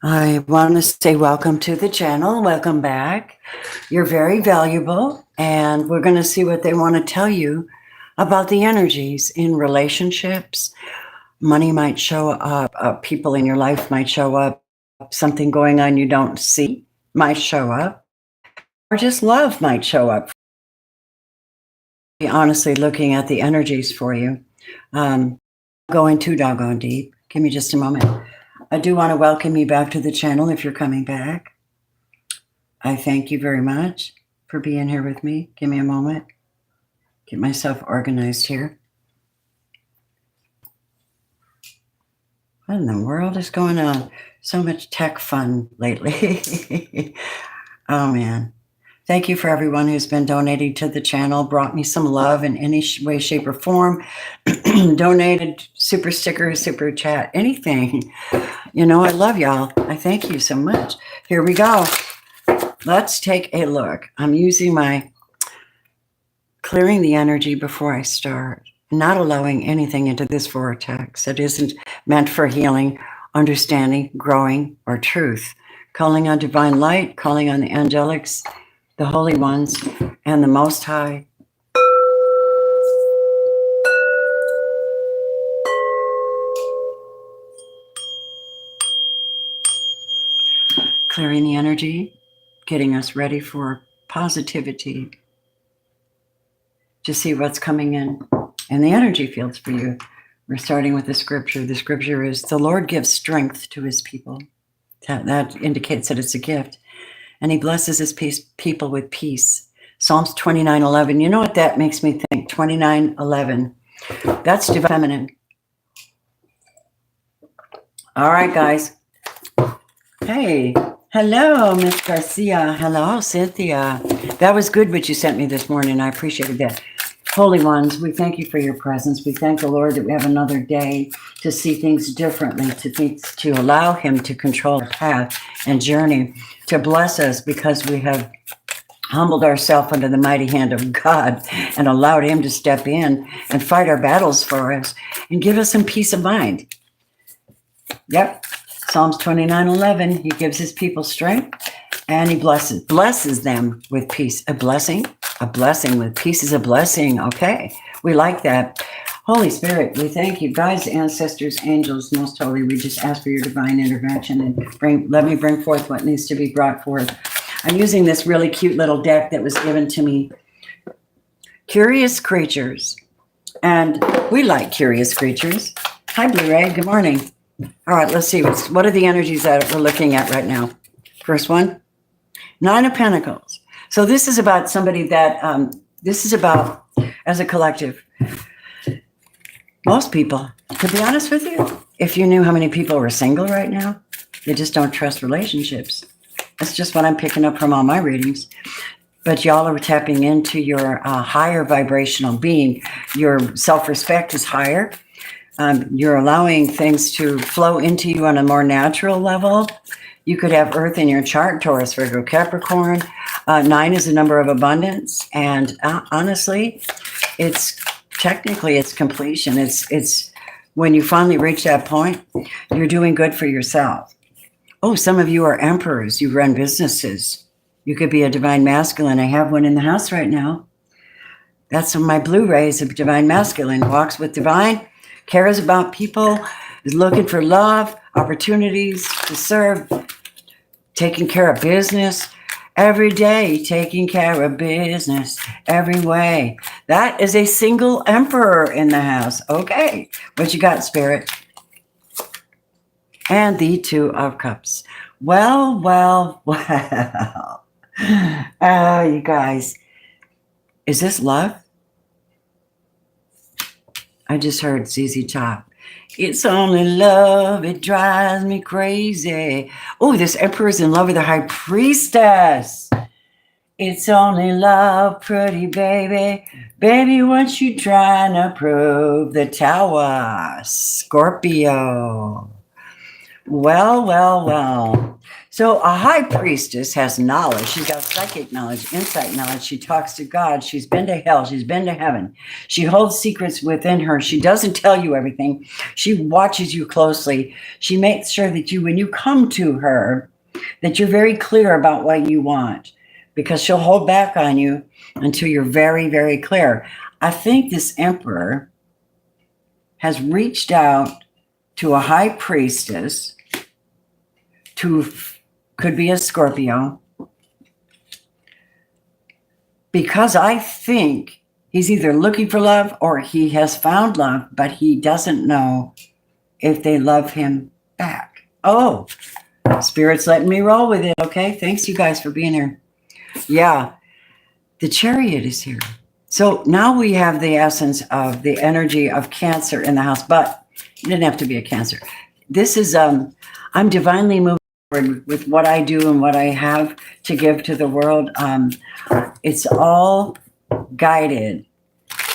I want to say welcome to the channel. Welcome back. You're very valuable, and we're going to see what they want to tell you about the energies in relationships. Money might show up, people in your life might show up, something going on you don't see might show up, or just love might show up. Honestly, looking at the energies for you, going too doggone deep. Give me just a moment. I do want to welcome you back to the channel if you're coming back. I thank you very much for being here with me. Give me a moment. Get myself organized here. What in the world is going on? So much tech fun lately. Oh, man. Thank you for everyone who's been donating to the channel, brought me some love in any way, shape, or form, donated super sticker, super chat, anything. You know, I love y'all. I thank you so much. Here we go. Let's take a look. I'm using my clearing the energy before I start, not allowing anything into this vortex that isn't meant for healing, understanding, growing, or truth. Calling on divine light, calling on the angelics, the holy ones, and the Most High. Clearing the energy, getting us ready for positivity, to see what's coming in the energy fields for you. We're starting with the scripture. The scripture is, the Lord gives strength to his people. That indicates that it's a gift. And he blesses his people with peace. Psalms 29:11. You know what that makes me think? 29:11. That's divine feminine. All right, guys. Hey. Hello, Miss Garcia. Hello, Cynthia. That was good what you sent me this morning. I appreciated that. Holy ones, we thank you for your presence. We thank the Lord that we have another day to see things differently, to allow him to control our path and journey, to bless us because we have humbled ourselves under the mighty hand of God and allowed him to step in and fight our battles for us and give us some peace of mind. Yep. Psalms 29:11, he gives his people strength and he blesses them with peace. A blessing with peace is a blessing. Okay, we like that. Holy Spirit, we thank you. Guides, ancestors, angels, most holy, we just ask for your divine intervention and let me bring forth what needs to be brought forth. I'm using this really cute little deck that was given to me. Curious creatures. And we like curious creatures. Hi, Blue Ray. Good morning. All right, let's see. What are the energies that we're looking at right now? First one, Nine of Pentacles. So this is about somebody that, this is about, as a collective, most people, to be honest with you, if you knew how many people were single right now, they just don't trust relationships. That's just what I'm picking up from all my readings. But y'all are tapping into your higher vibrational being. Your self-respect is higher. You're allowing things to flow into you on a more natural level. You could have Earth in your chart, Taurus, Virgo, Capricorn. 9 is a number of abundance. And honestly, it's completion. It's when you finally reach that point, you're doing good for yourself. Oh, some of you are emperors. You run businesses. You could be a divine masculine. I have one in the house right now. That's my blue rays of divine masculine. Walks with divine, cares about people, is looking for love, opportunities to serve, taking care of business every day, taking care of business every way. That is a single emperor in the house. Okay, what you got, Spirit? And the Two of Cups. Well. Oh, you guys, is this love? I just heard ZZ Top. It's only love, it drives me crazy. Oh, this emperor's in love with the high priestess. It's only love, pretty baby. Baby, what you trying to prove? The Tower, Scorpio. Well, well, well. So a high priestess has knowledge. She's got psychic knowledge, insight knowledge. She talks to God. She's been to hell. She's been to heaven. She holds secrets within her. She doesn't tell you everything. She watches you closely. She makes sure that when you come to her, that you're very clear about what you want, because she'll hold back on you until you're very, very clear. I think this emperor has reached out to a high priestess, could be a Scorpio, because I think he's either looking for love or he has found love, but he doesn't know if they love him back. Oh, Spirit's letting me roll with it. Okay, thanks you guys for being here. Yeah, the Chariot is here. So now we have the essence of the energy of Cancer in the house, but it didn't have to be a Cancer. This is, I'm divinely moved with what I do and what I have to give to the world. It's all guided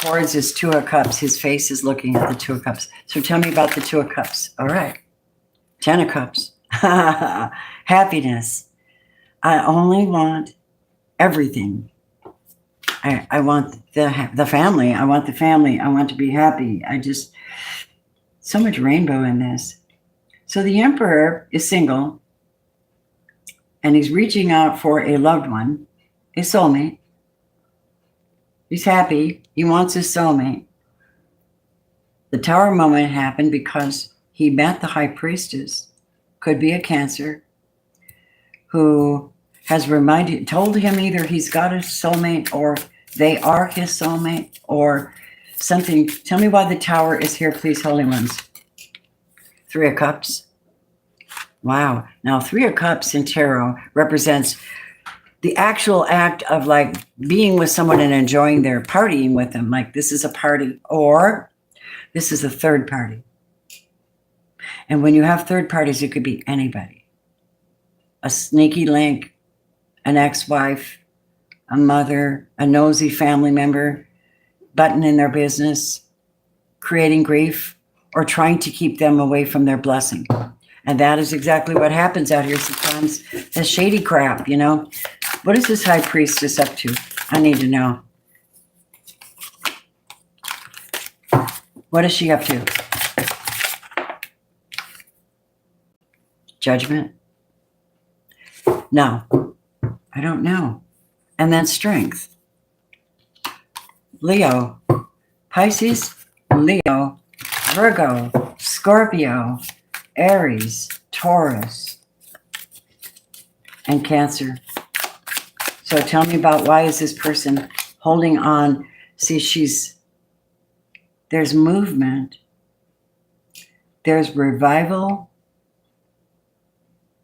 towards this Two of Cups. His face is looking at the Two of Cups. So tell me about the Two of Cups. All right. 10 of Cups. Happiness. I only want everything. I want the family. I want the family. I want to be happy. So much rainbow in this. So the Emperor is single, and he's reaching out for a loved one, a soulmate. He's happy. He wants his soulmate. The Tower moment happened because he met the High Priestess, could be a Cancer, who has told him either he's got a soulmate or they are his soulmate or something. Tell me why the Tower is here, please, Holy Ones. 3 of Cups. Wow. Now, 3 of Cups in tarot represents the actual act of like being with someone and enjoying their partying with them. Like this is a party, or this is a third party. And when you have third parties, it could be anybody. A sneaky link, an ex-wife, a mother, a nosy family member, butting in their business, creating grief, or trying to keep them away from their blessing. And that is exactly what happens out here sometimes. The shady crap, you know. What is this High Priestess up to? I need to know. What is she up to? Judgment? No, I don't know. And then Strength. Leo, Pisces, Leo, Virgo, Scorpio, Aries, Taurus, and Cancer. So tell me about, why is this person holding on? See, there's movement, there's revival,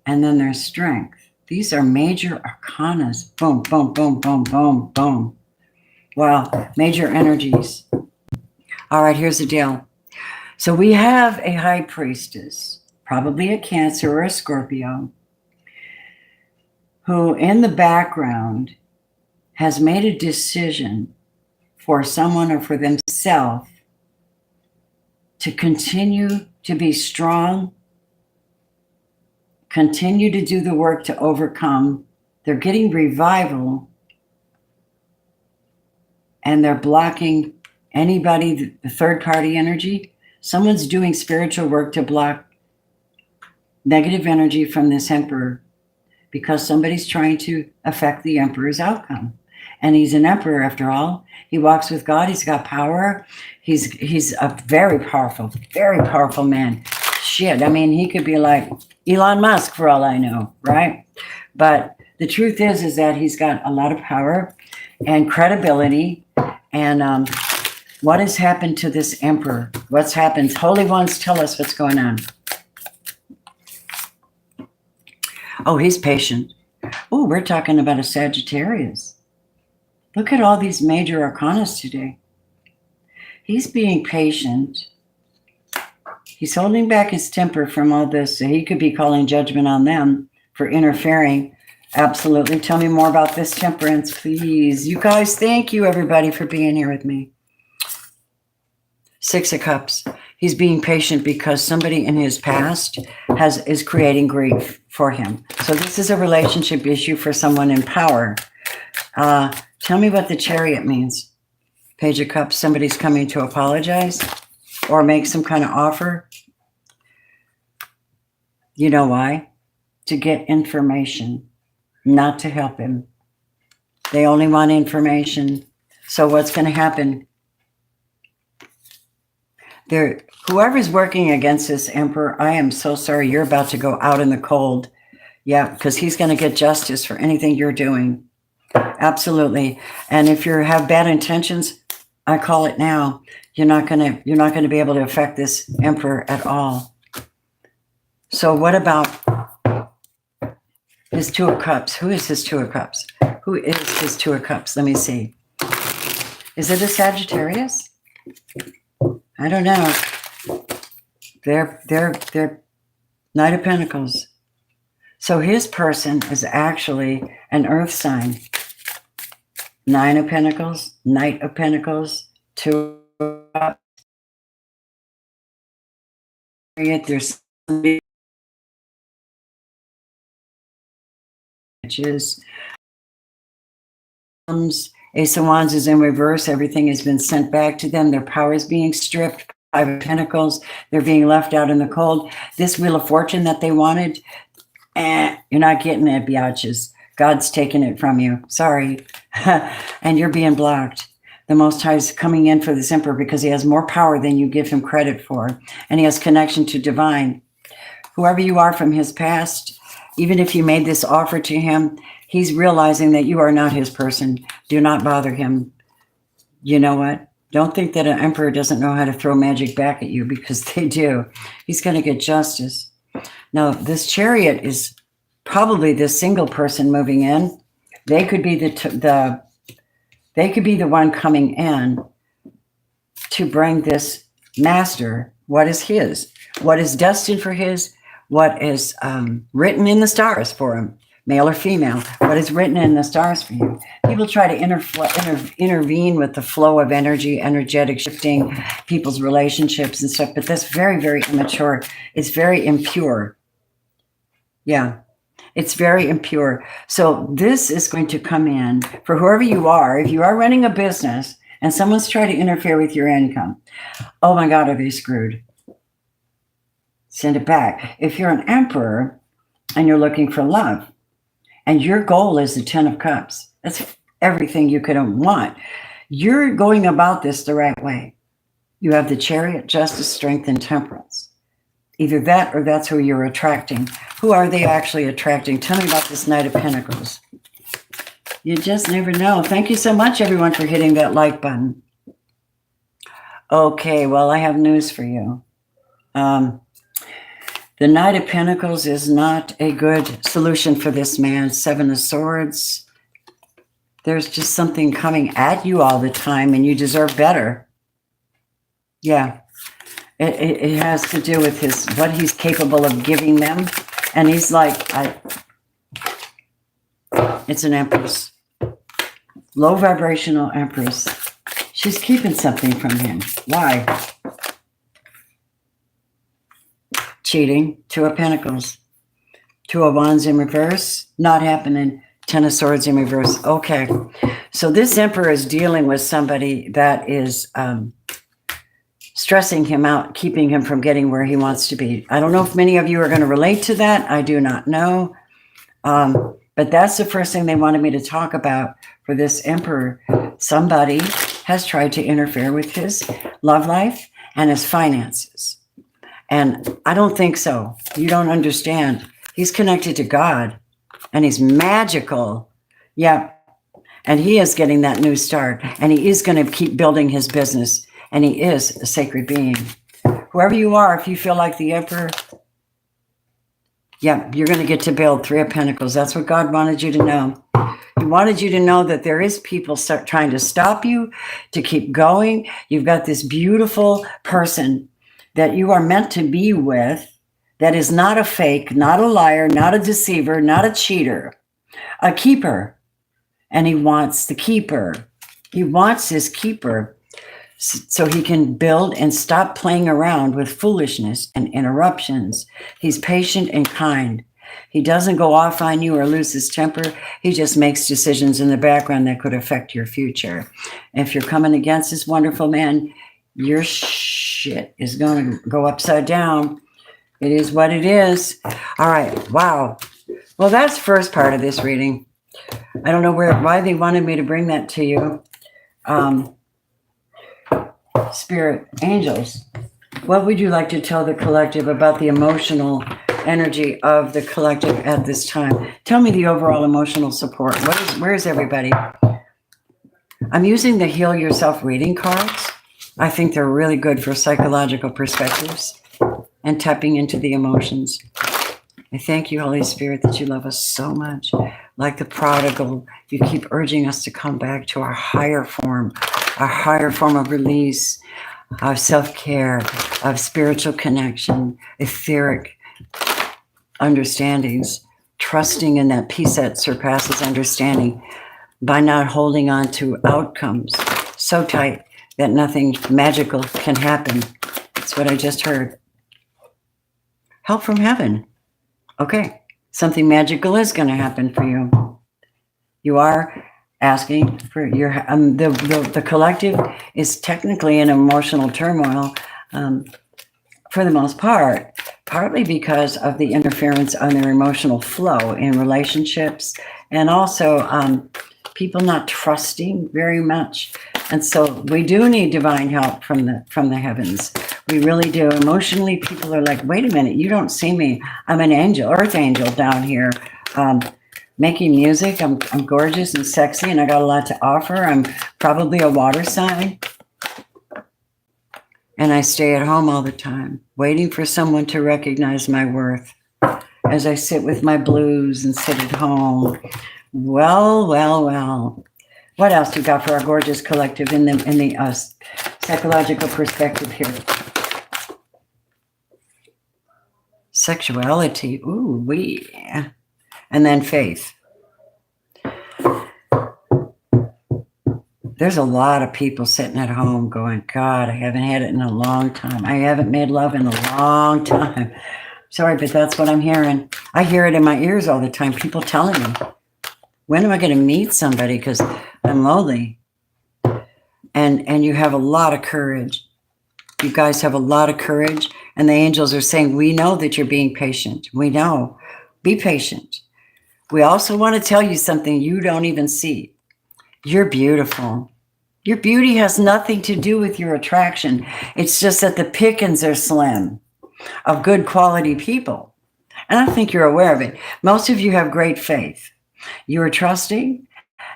and then there's strength. These are major arcanas. Boom, boom, boom, boom, boom, boom. Wow, major energies. All right, here's the deal. So we have a High Priestess, probably a Cancer or a Scorpio, who in the background has made a decision for someone or for themselves to continue to be strong, continue to do the work to overcome. They're getting revival, and they're blocking anybody, the third party energy. Someone's doing spiritual work to block negative energy from this Emperor, because somebody's trying to affect the Emperor's outcome. And he's an Emperor after all. He walks with God. He's got power. He's a very powerful man. Shit, I mean, he could be like Elon Musk for all I know, right? But the truth is that he's got a lot of power and credibility. And what has happened to this Emperor? What's happened? Holy Ones, tell us what's going on. Oh, he's patient. Oh, we're talking about a Sagittarius. Look at all these major arcanas today. He's being patient. He's holding back his temper from all this. So he could be calling judgment on them for interfering. Absolutely. Tell me more about this Temperance, please. You guys, thank you, everybody, for being here with me. 6 of Cups. He's being patient because somebody in his past is creating grief for him. So this is a relationship issue for someone in power. Tell me what the Chariot means. Page of Cups, somebody's coming to apologize or make some kind of offer. You know why? To get information, not to help him. They only want information. So what's going to happen? Whoever's working against this Emperor, I am so sorry. You're about to go out in the cold. Yeah, because he's going to get justice for anything you're doing. Absolutely. And if you have bad intentions, I call it now. You're not going to be able to affect this Emperor at all. So what about his Two of Cups? Who is his Two of Cups? Who is his Two of Cups? Let me see. Is it a Sagittarius? I don't know. They're Knight of Pentacles. So his person is actually an earth sign. Nine of Pentacles, Knight of Pentacles, Two of Cups. There's somebody which is Ace of Wands is in reverse. Everything has been sent back to them. Their power is being stripped. Five of Pentacles. They're being left out in the cold. This Wheel of Fortune that they wanted, you're not getting it, biatches. God's taking it from you. Sorry. And you're being blocked. The Most High is coming in for this Emperor because he has more power than you give him credit for. And he has connection to divine. Whoever you are from his past, even if you made this offer to him, he's realizing that you are not his person. Do not bother him. You know what? Don't think that an Emperor doesn't know how to throw magic back at you, because they do. He's going to get justice. Now, this Chariot is probably the single person moving in. They could be they could be the one coming in to bring this master. What is his? What is destined for his? What is written in the stars for him? Male or female? What is written in the stars for you? People try to intervene with the flow of energy, energetic shifting people's relationships and stuff, but that's very, very immature. It's very impure. Yeah, it's very impure. So this is going to come in for whoever you are. If you are running a business and someone's trying to interfere with your income, oh my God, are they screwed? Send it back. If you're an Emperor and you're looking for love, and your goal is the 10 of Cups, that's everything you could want. You're going about this the right way. You have the Chariot, Justice, Strength, and Temperance. Either that or that's who you're attracting. Who are they actually attracting? Tell me about this Knight of Pentacles. You just never know. Thank you so much, everyone, for hitting that like button. Okay, well, I have news for you. The Knight of Pentacles is not a good solution for this man. Seven of Swords. There's just something coming at you all the time, and you deserve better. Yeah. It has to do with what he's capable of giving them. And he's like, it's an Empress. Low vibrational Empress. She's keeping something from him. Why? Cheating. Two of Pentacles. Two of Wands in reverse. Not happening. 10 of Swords in reverse. Okay. So this Emperor is dealing with somebody that is stressing him out, keeping him from getting where he wants to be. I don't know if many of you are going to relate to that. I do not know. But that's the first thing they wanted me to talk about for this Emperor. Somebody has tried to interfere with his love life and his finances. And I don't think so. You don't understand. He's connected to God and he's magical. Yeah. And he is getting that new start, and he is going to keep building his business, and he is a sacred being. Whoever you are, if you feel like the Emperor, yeah, you're going to get to build. Three of Pentacles. That's what God wanted you to know. He wanted you to know that there is people trying to stop you, to keep going. You've got this beautiful person that you are meant to be with, that is not a fake, not a liar, not a deceiver, not a cheater, a keeper. And he wants the keeper. He wants his keeper so he can build and stop playing around with foolishness and interruptions. He's patient and kind. He doesn't go off on you or lose his temper. He just makes decisions in the background that could affect your future. If you're coming against this wonderful man, your shit is going to go upside down. It is what it is. All right. Wow. Well, that's first part of this reading. I don't know why they wanted me to bring that to you. Spirit angels, what would you like to tell the collective about the emotional energy of the collective at this time? Tell me the overall emotional support. Where's everybody? I'm using the Heal Yourself reading cards. I think they're really good for psychological perspectives and tapping into the emotions. I thank you, Holy Spirit, that you love us so much. Like the prodigal, you keep urging us to come back to our higher form of release, of self-care, of spiritual connection, etheric understandings, trusting in that peace that surpasses understanding by not holding on to outcomes so tight that nothing magical can happen. That's what I just heard. Help from heaven. Okay, something magical is going to happen for you. You are asking for your the collective is technically in emotional turmoil for the most part, partly because of the interference on their emotional flow in relationships, and also people not trusting very much. And so we do need divine help from the heavens. We really do. Emotionally, people are like, wait a minute, you don't see me. I'm an angel, earth angel down here, making music. I'm gorgeous and sexy, and I got a lot to offer. I'm probably a water sign. And I stay at home all the time, waiting for someone to recognize my worth as I sit with my blues and sit at home. Well. What else you got for our gorgeous collective in the psychological perspective here? Sexuality, and then faith. There's a lot of people sitting at home going, God, I haven't had it in a long time. I haven't made love in a long time. Sorry, but that's what I'm hearing. I hear it in my ears all the time. People telling me, when am I going to meet somebody? Because I'm lonely. And you have a lot of courage. You guys have a lot of courage. And the angels are saying, we know that you're being patient. We know. Be patient. We also want to tell you something you don't even see. You're beautiful. Your beauty has nothing to do with your attraction. It's just that the pickings are slim of good quality people. And I think you're aware of it. Most of you have great faith. You are trusting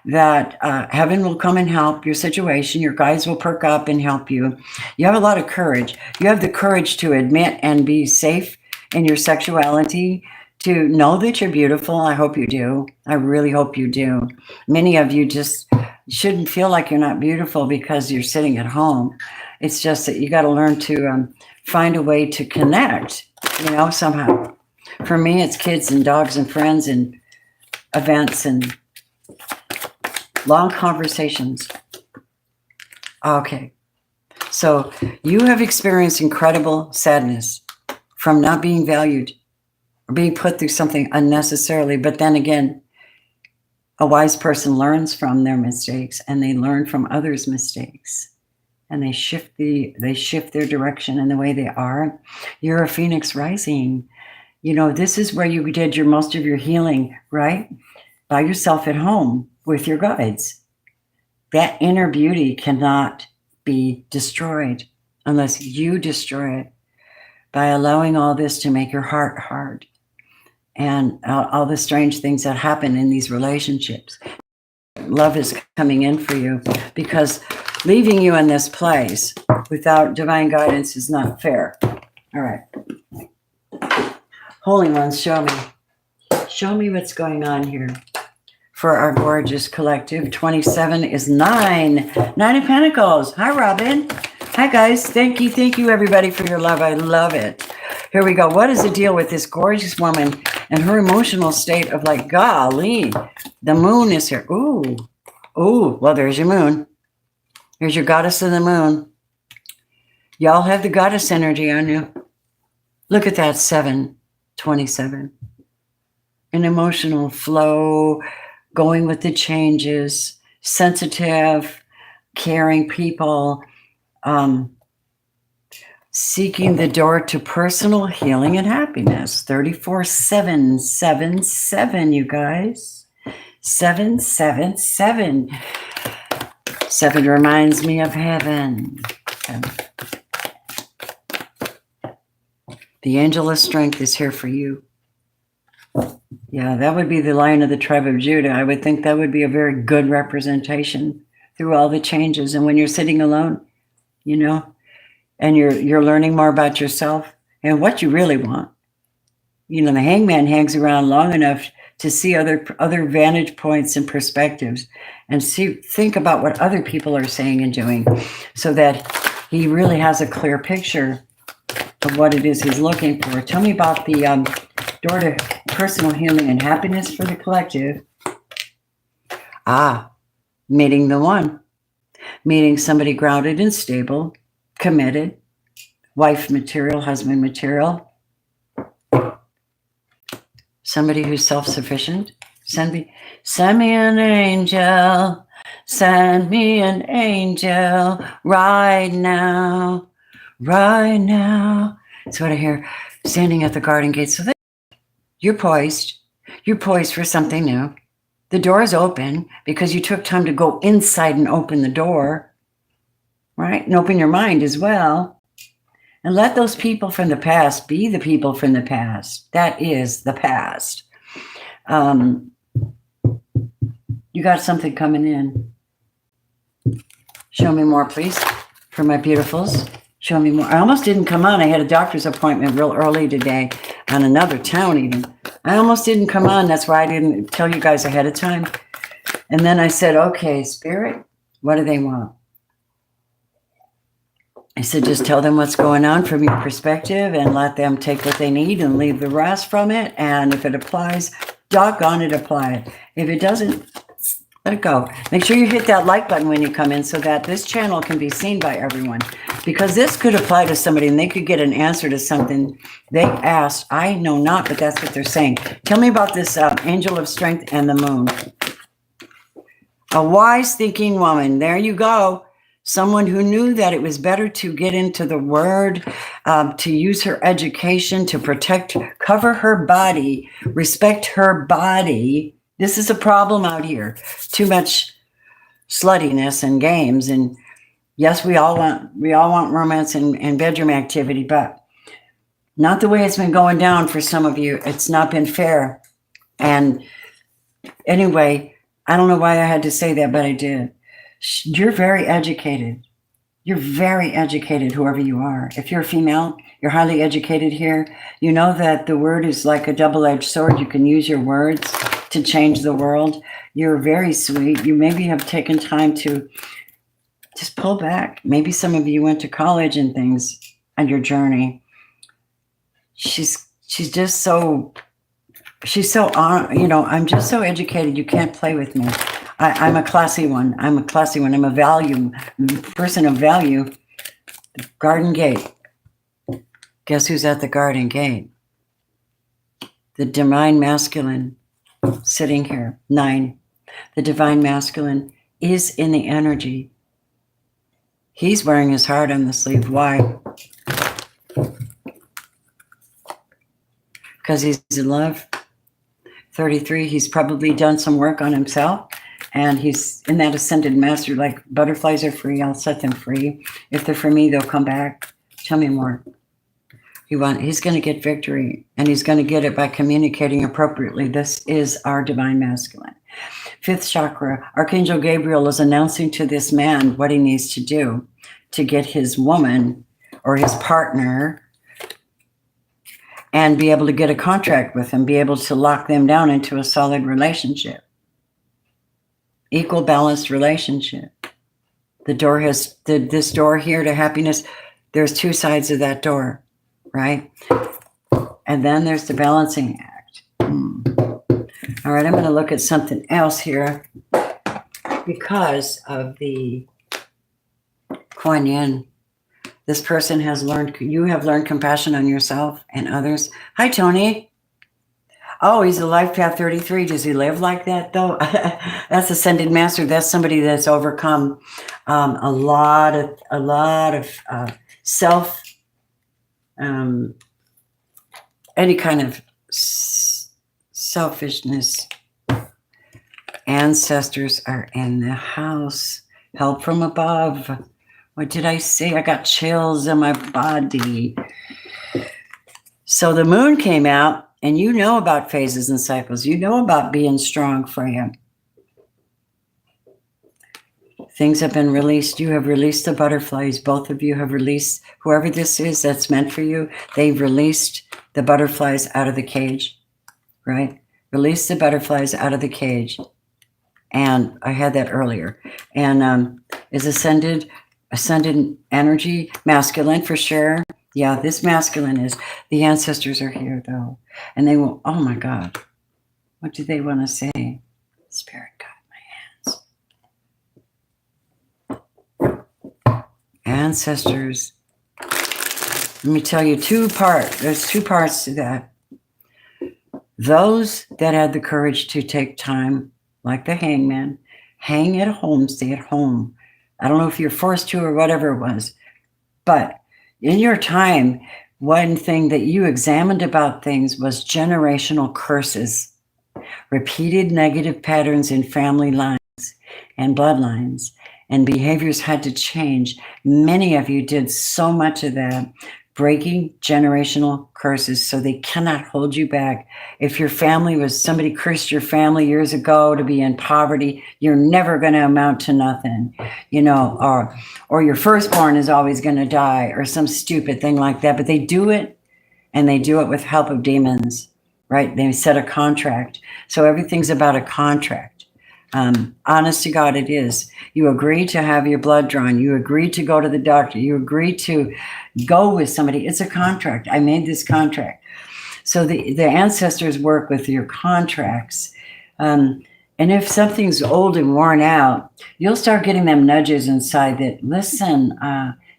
that heaven will come and help your situation. Your guides will perk up and help you. You have a lot of courage. You have the courage to admit and be safe in your sexuality, to know that you're beautiful. I hope you do. I really hope you do. Many of you just shouldn't feel like you're not beautiful because you're sitting at home. It's just that you got to learn to find a way to connect, somehow. For me, it's kids and dogs and friends and events and long conversations. Okay. So you have experienced incredible sadness from not being valued or being put through something unnecessarily. But then again, a wise person learns from their mistakes, and they learn from others' mistakes, and they shift their direction and the way they are. You're a phoenix rising. This is where you did most of your healing, right? By yourself at home with your guides. That inner beauty cannot be destroyed unless you destroy it by allowing all this to make your heart hard and all the strange things that happen in these relationships. Love is coming in for you, because leaving you in this place without divine guidance is not fair. All right. Holy ones, show me. Show me what's going on here. For our gorgeous collective, 27 is 9. 9 of Pentacles. Hi, Robin. Hi, guys. Thank you, everybody, for your love. I love it. Here we go. What is the deal with this gorgeous woman and her emotional state of like, golly, the moon is here. Ooh. Well, there's your moon. Here's your goddess of the moon. Y'all have the goddess energy on you. Look at that 727. An emotional flow, going with the changes, sensitive, caring people, seeking the door to personal healing and happiness. 34777, you guys. 777. 7 reminds me of heaven. The angel of strength is here for you. Yeah, that would be the Lion of the tribe of Judah. I would think that would be a very good representation through all the changes. And when you're sitting alone, you know, and you're learning more about yourself and what you really want. You know, the hangman hangs around long enough to see other vantage points and perspectives and think about what other people are saying and doing so that he really has a clear picture of what it is he's looking for. Tell me about the door to personal healing and happiness for the collective. Meeting the one. Meeting somebody grounded and stable, committed, wife material, husband material. Somebody who's self-sufficient. Send me an angel. Send me an angel right now. Right now. That's what I hear. Standing at the garden gate. So you're poised. You're poised for something new. The door is open because you took time to go inside and open the door. Right? And open your mind as well. And let those people from the past be the people from the past. That is the past. You got something coming in. Show me more, please, for my beautifuls. Show me more. I almost didn't come on. I had a doctor's appointment real early today on another town even. I almost didn't come on. That's why I didn't tell you guys ahead of time. And then I said, okay, Spirit, what do they want? I said, just tell them what's going on from your perspective and let them take what they need and leave the rest from it. And if it applies, doggone it, apply it. If it doesn't, let it go. Make sure you hit that like button when you come in so that this channel can be seen by everyone. Because this could apply to somebody and they could get an answer to something they asked. I know not, but that's what they're saying. Tell me about this angel of strength and the moon. A wise thinking woman. There you go. Someone who knew that it was better to get into the word, to use her education, to protect, cover her body, respect her body. This is a problem out here. Too much sluttiness and games. And yes, we all want romance and bedroom activity, but not the way it's been going down for some of you. It's not been fair. And anyway, I don't know why I had to say that, but I did. You're very educated. You're very educated, whoever you are. If you're a female, you're highly educated here. You know that the word is like a double-edged sword. You can use your words to change the world. You're very sweet. You maybe have taken time to just pull back. Maybe some of you went to college and things on your journey. She's just so, I'm just so educated. You can't play with me. I'm a classy one. I'm a person of value. The garden gate. Guess who's at the garden gate? The divine masculine sitting here. 9. The divine masculine is in the energy. He's wearing his heart on the sleeve. Why? Because he's in love. 33, he's probably done some work on himself. And he's in that ascended master, like butterflies are free. I'll set them free. If they're for me, they'll come back. Tell me more. He's going to get victory, and he's going to get it by communicating appropriately. This is our divine masculine. 5th chakra, Archangel Gabriel is announcing to this man what he needs to do to get his woman or his partner and be able to get a contract with them, be able to lock them down into a solid relationship. Equal balanced relationship. The door has this door here to happiness. There's 2 sides of that door, right? And then there's the balancing act. All right, I'm going to look at something else here because of the Kuan Yin. This person has learned, you have learned compassion on yourself and others. Hi, Tony. Oh, he's a life path 33. Does he live like that, though? That's Ascended Master. That's somebody that's overcome a lot of self, any kind of selfishness. Ancestors are in the house. Help from above. What did I say? I got chills in my body. So the moon came out, and you know about phases and cycles. You know about being strong for you. Things have been released. You have released the butterflies. Both of you have released, whoever this is that's meant for you, they've released the butterflies out of the cage, right? Release the butterflies out of the cage. And I had that earlier. And is ascended energy, masculine for sure. Yeah, this masculine is, the ancestors are here though. And they will, oh my God, what do they want to say? Spirit got my hands. Ancestors. Let me tell you there's two parts to that. Those that had the courage to take time, like the hangman, hang at home, stay at home. I don't know if you're forced to or whatever it was, but in your time, one thing that you examined about things was generational curses, repeated negative patterns in family lines and bloodlines, and behaviors had to change. Many of you did so much of that, breaking generational curses so they cannot hold you back. If your family was, somebody cursed your family years ago to be in poverty, you're never going to amount to nothing, you know, or your firstborn is always going to die or some stupid thing like that. But they do it, and they do it with help of demons, right? They set a contract. So everything's about a contract. Honest to God, it is. You agree to have your blood drawn. You agree to go to the doctor. You agree to go with somebody. It's a contract. I made this contract. So the ancestors work with your contracts. And if something's old and worn out, you'll start getting them nudges inside that, listen,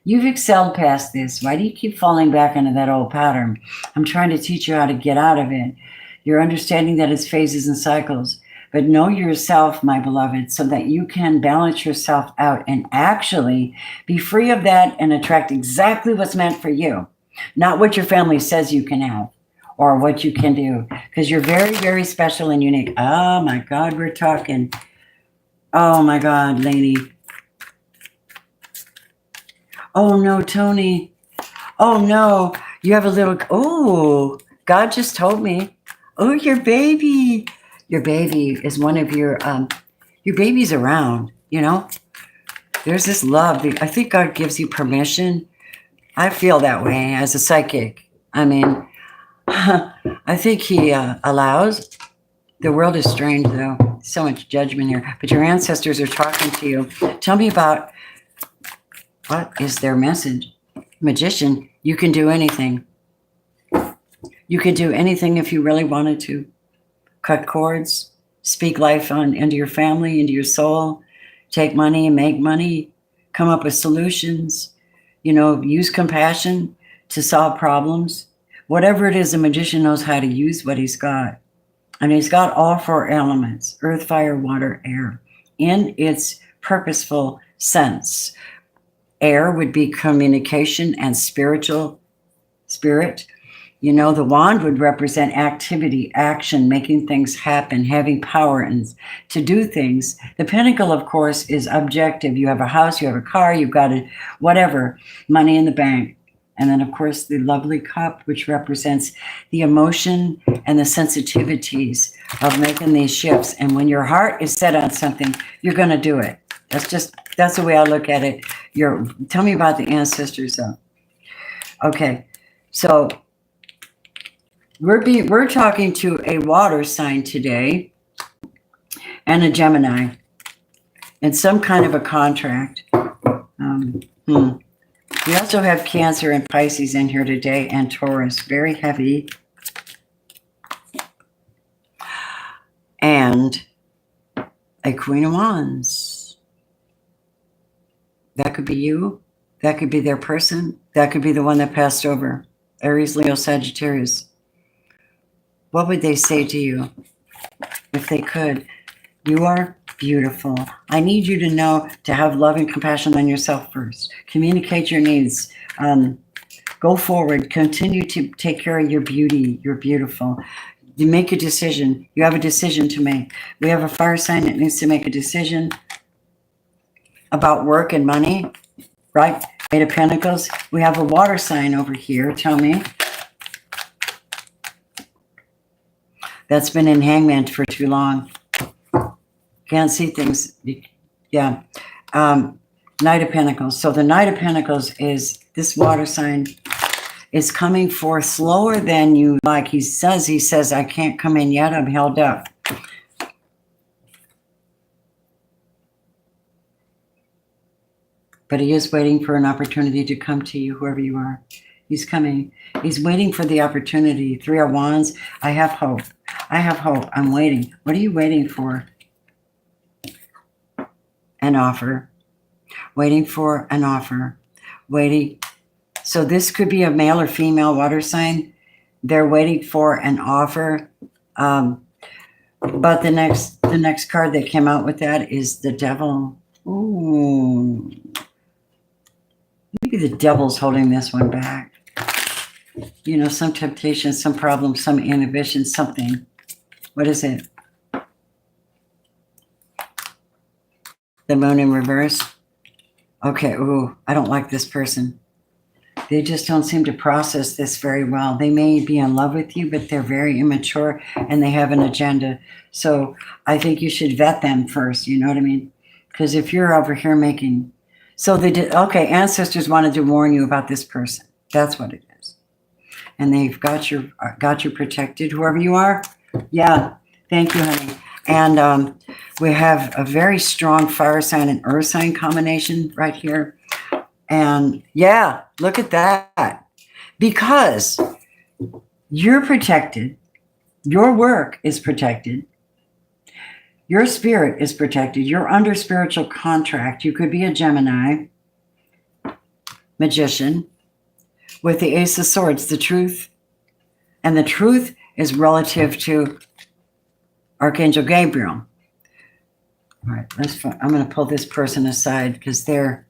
you've excelled past this. Why do you keep falling back into that old pattern? I'm trying to teach you how to get out of it. You're understanding that it's phases and cycles. But know yourself, my beloved, so that you can balance yourself out and actually be free of that and attract exactly what's meant for you, not what your family says you can have or what you can do, because you're very, very special and unique. Oh my God, we're talking. Oh my God, Lainey. Oh no, Tony. Oh no, you have a little, oh, God just told me. Oh, your baby. Your baby is one of your baby's around, you know. There's this love. I think God gives you permission. I feel that way as a psychic. I mean, I think he allows. The world is strange, though. So much judgment here. But your ancestors are talking to you. Tell me about, what is their message? Magician, you can do anything. You could do anything if you really wanted to. Cut cords, speak life into your family, into your soul, take money and make money, come up with solutions, you know, use compassion to solve problems. Whatever it is, a magician knows how to use what he's got. And he's got all four elements, earth, fire, water, air, in its purposeful sense. Air would be communication and spirit. You know, the wand would represent activity, action, making things happen, having power and to do things. The pentacle, of course, is objective. You have a house, you have a car, you've got a whatever, money in the bank. And then, of course, the lovely cup, which represents the emotion and the sensitivities of making these shifts. And when your heart is set on something, you're going to do it. That's the way I look at it. Tell me about the ancestors, though. Okay, so we're talking to a water sign today and a Gemini and some kind of a contract. We also have Cancer and Pisces in here today and Taurus, very heavy. And a Queen of Wands. That could be you. That could be their person. That could be the one that passed over. Aries, Leo, Sagittarius. What would they say to you if they could? You are beautiful. I need you to know to have love and compassion on yourself first. Communicate your needs. Go forward. Continue to take care of your beauty. You're beautiful. You make a decision. You have a decision to make. We have a fire sign that needs to make a decision about work and money, right? Eight of Pentacles. We have a water sign over here. Tell me. That's been in Hangman for too long. Can't see things. Yeah. Knight of Pentacles. So the Knight of Pentacles is this water sign is coming forth slower than you like. He says, I can't come in yet. I'm held up. But he is waiting for an opportunity to come to you, whoever you are. He's coming. He's waiting for the opportunity. Three of Wands. I have hope. I have hope. I'm waiting. What are you waiting for? An offer. Waiting for an offer. Waiting. So this could be a male or female water sign. They're waiting for an offer. But the next card that came out with that is the Devil. Ooh. Maybe the Devil's holding this one back. You know, some temptation, some problem, some inhibition, something. What is it? The Moon in reverse. Okay, ooh, I don't like this person. They just don't seem to process this very well. They may be in love with you, but they're very immature and they have an agenda. So I think you should vet them first. You know what I mean? Because if you're over here making... So they did... Okay, ancestors wanted to warn you about this person. That's what it is. And they've got you protected, whoever you are. Yeah, thank you, honey. And we have a very strong fire sign and earth sign combination right here. And yeah, look at that. Because you're protected. Your work is protected. Your spirit is protected. You're under spiritual contract. You could be a Gemini, magician, with the Ace of Swords, the truth. And the truth is relative to Archangel Gabriel. All right, I'm going to pull this person aside because they're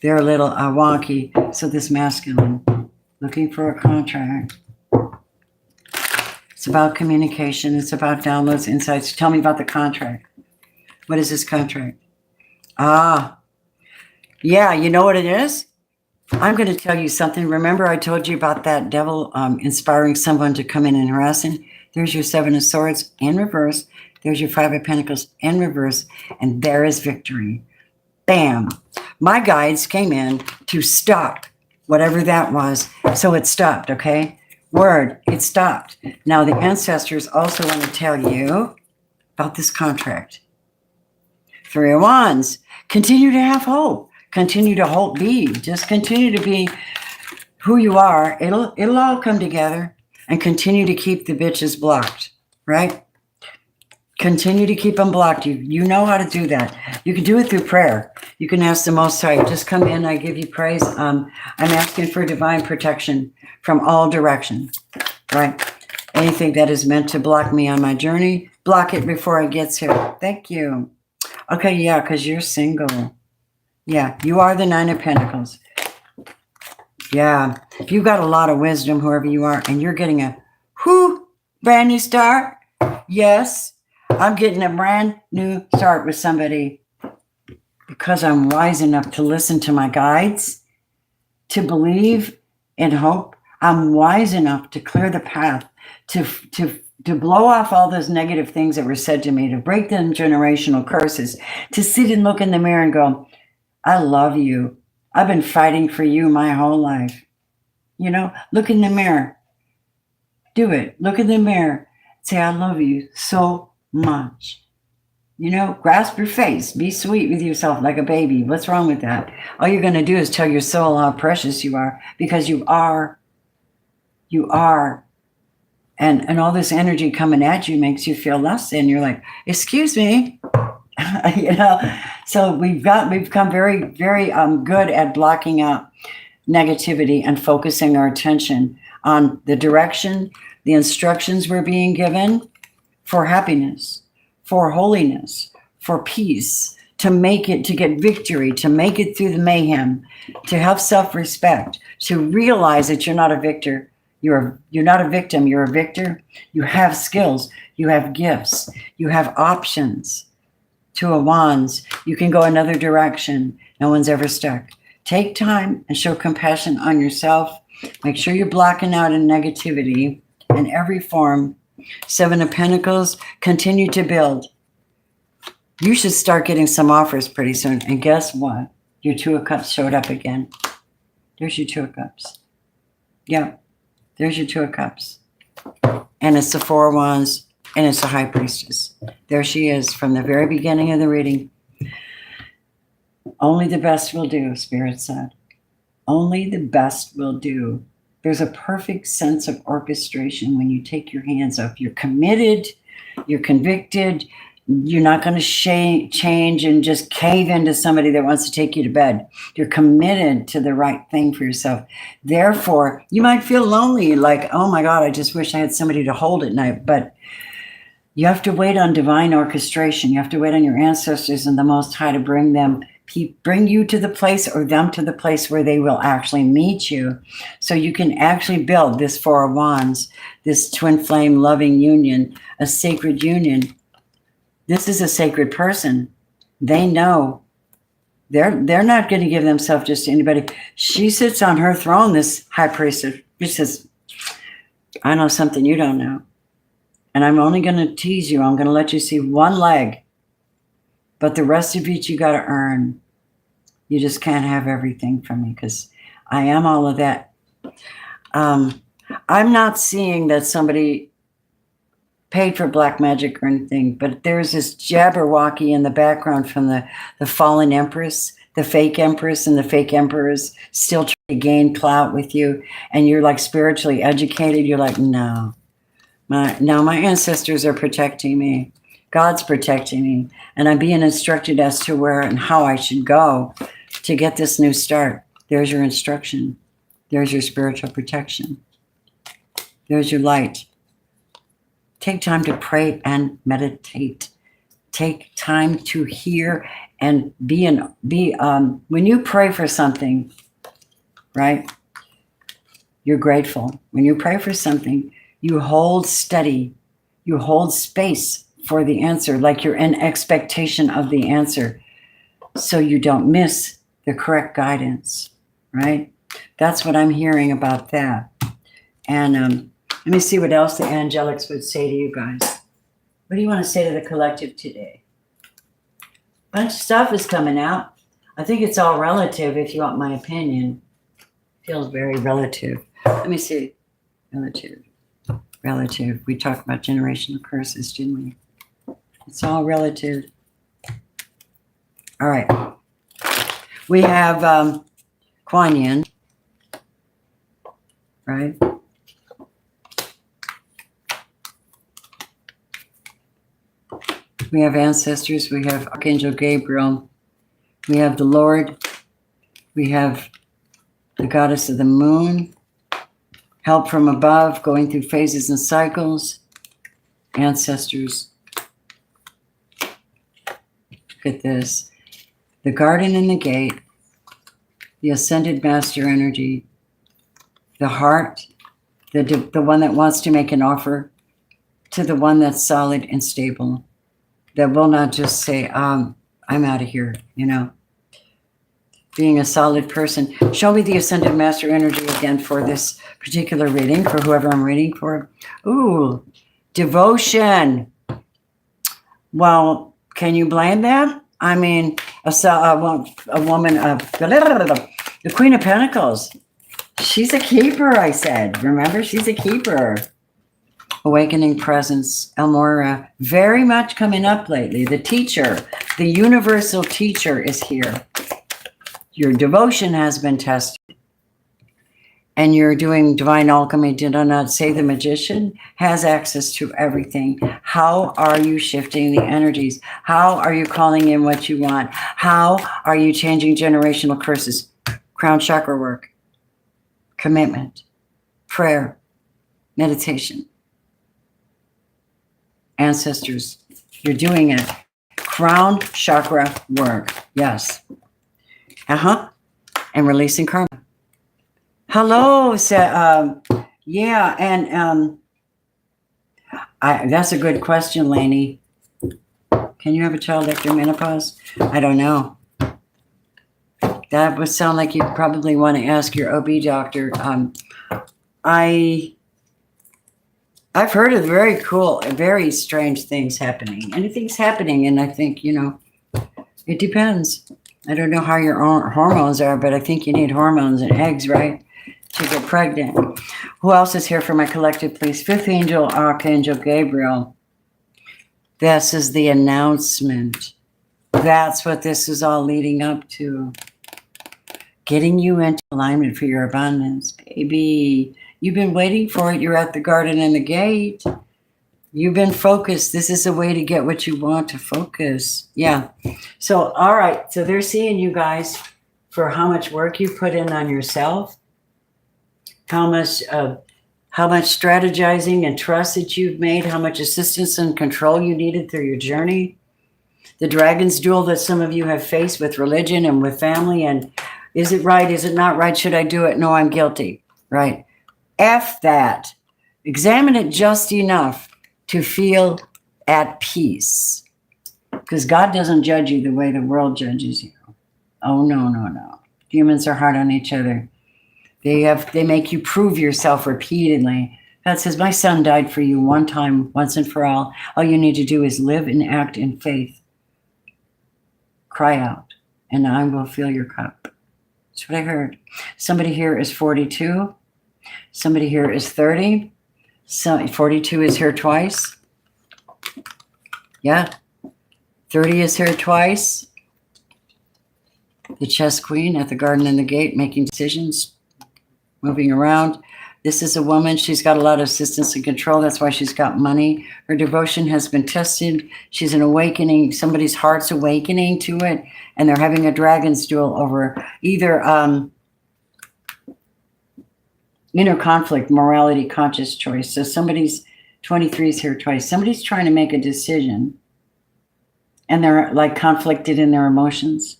a little wonky. So this masculine, looking for a contract. It's about communication. It's about downloads, insights. Tell me about the contract. What is this contract? Yeah, you know what it is? I'm going to tell you something. Remember I told you about that devil inspiring someone to come in and harass him? There's your Seven of Swords in reverse. There's your Five of Pentacles in reverse. And there is victory. Bam. My guides came in to stop whatever that was. So it stopped, okay? Word, it stopped. Now the ancestors also want to tell you about this contract. Three of Wands. Continue to have hope. Continue to hope. Just continue to be who you are. It'll all come together. And continue to keep the bitches blocked, right? Continue to keep them blocked. You know how to do that. You can do it through prayer. You can ask the Most High, just come in, I give you praise. I'm asking for divine protection from all directions, right? Anything that is meant to block me on my journey, block it before it gets here. Thank you. Okay, yeah, because you're single. Yeah, you are the Nine of Pentacles. Yeah, if you've got a lot of wisdom, whoever you are, and you're getting a brand new start. Yes, I'm getting a brand new start with somebody because I'm wise enough to listen to my guides, to believe in hope. I'm wise enough to clear the path, to blow off all those negative things that were said to me, to break them generational curses, to sit and look in the mirror and go, I love you. I've been fighting for you my whole life. You know, look in the mirror. Do it. Look in the mirror. Say, I love you so much. You know, grasp your face. Be sweet with yourself like a baby. What's wrong with that? All you're going to do is tell your soul how precious you are because you are. You are. And all this energy coming at you makes you feel less than. You're like, excuse me. You know, so we've become very, very good at blocking out negativity and focusing our attention on the direction, the instructions we're being given for happiness, for holiness, for peace, to make it, to get victory, to make it through the mayhem, to have self-respect, to realize that you're not a victor. You're not a victim, you're a victor. You have skills, you have gifts, you have options. Two of Wands, you can go another direction. No one's ever stuck. Take time and show compassion on yourself. Make sure you're blocking out in negativity in every form. Seven of Pentacles, continue to build. You should start getting some offers pretty soon. And guess what? Your Two of Cups showed up again. There's your Two of Cups. Yeah, there's your Two of Cups. And it's the Four of Wands, and it's the High Priestess. There she is from the very beginning of the reading. Only the best will do, Spirit said. Only the best will do. There's a perfect sense of orchestration when you take your hands off. You're committed, you're convicted, you're not going to change and just cave into somebody that wants to take you to bed. You're committed to the right thing for yourself. Therefore, you might feel lonely, like, oh my God, I just wish I had somebody to hold at night. But you have to wait on divine orchestration. You have to wait on your ancestors and the Most High to bring you to the place, or them to the place where they will actually meet you. So you can actually build this Four of Wands, this twin flame loving union, a sacred union. This is a sacred person. They know they're not going to give themselves just to anybody. She sits on her throne, this High Priestess. She says, I know something you don't know. And I'm only going to tease you. I'm going to let you see one leg. But the rest of it, you got to earn. You just can't have everything from me, because I am all of that. I'm not seeing that somebody paid for black magic or anything, but there's this Jabberwocky in the background from the fallen empress, the fake empress and the fake emperors still trying to gain clout with you. And you're like spiritually educated. You're like, no, my ancestors are protecting me. God's protecting me. And I'm being instructed as to where and how I should go to get this new start. There's your instruction. There's your spiritual protection. There's your light. Take time to pray and meditate. Take time to hear and when you pray for something, right? You're grateful. When you pray for something, you hold steady. You hold space for the answer, like you're in expectation of the answer, so you don't miss the correct guidance, right? That's what I'm hearing about that. And let me see what else the angelics would say to you guys. What do you want to say to the collective today? A bunch of stuff is coming out. I think it's all relative, if you want my opinion. Feels very relative. Let me see. Relative. We talked about generational curses, didn't we? It's all relative. All right. We have Kuan Yin, right? We have ancestors. We have Archangel Gabriel. We have the Lord. We have the goddess of the moon. Help from above, going through phases and cycles. Ancestors. Look at this. The garden and the gate. The ascended master energy. The heart. The one that wants to make an offer to the one that's solid and stable. That will not just say, I'm out of here, you know. Being a solid person. Show me the ascended master energy again for this particular reading, for whoever I'm reading for. Ooh, devotion. Well, can you blame them? I mean, a woman of the Queen of Pentacles. She's a keeper, I said. Remember, she's a keeper. Awakening presence, Elmora, very much coming up lately. The teacher, the universal teacher is here. Your devotion has been tested. and you're doing divine alchemy, did I not say the magician has access to everything? How are you shifting the energies? How are you calling in what you want? How are you changing generational curses? Crown chakra work, commitment, prayer, meditation, ancestors. You're doing it. Crown chakra work. Yes. And releasing karma. Hello. Yeah. And that's a good question, Lainey. Can you have a child after menopause? I don't know. That would sound like you probably want to ask your OB doctor. I've heard of very cool, very strange things happening. Anything's happening, and I think, it depends. I don't know how your hormones are, but I think you need hormones and eggs, right, to get pregnant. Who else is here for my collective, please? Fifth angel, Archangel Gabriel. This is the announcement. That's what this is all leading up to. Getting you into alignment for your abundance, baby. You've been waiting for it. You're at the garden and the gate. You've been focused. This is a way to get what you want to focus. Yeah. So, all right. So they're seeing you guys for how much work you put in on yourself, how much strategizing and trust that you've made, how much assistance and control you needed through your journey, the dragon's duel that some of you have faced with religion and with family. And is it right? Is it not right? Should I do it? No, I'm guilty. Right. F that. Examine it just enough to feel at peace. Because God doesn't judge you the way the world judges you. Oh, no. Humans are hard on each other. They make you prove yourself repeatedly. God says, my son died for you one time, once and for all. All you need to do is live and act in faith. Cry out, and I will fill your cup. That's what I heard. Somebody here is 42. Somebody here is 30. So 42 is here twice. Yeah. 30 is here twice. The chess queen at the garden and the gate, making decisions, moving around. This is a woman. She's got a lot of assistance and control. That's why she's got money. Her devotion has been tested. She's an awakening. Somebody's heart's awakening to it. And they're having a dragon's duel over either inner conflict, morality, conscious choice. So somebody's 23 is here twice. Somebody's trying to make a decision and they're like conflicted in their emotions.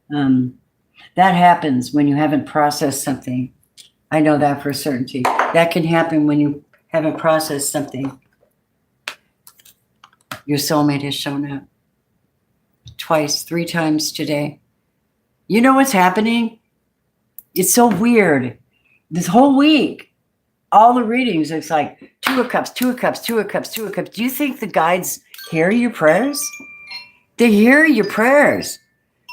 That happens when you haven't processed something. I know that for certainty. That can happen when you haven't processed something. Your soulmate has shown up twice, 3 times today. You know what's happening? It's so weird. This whole week, all the readings, it's like 2 of Cups, 2 of Cups, 2 of Cups, 2 of Cups. Do you think the guides hear your prayers? They hear your prayers.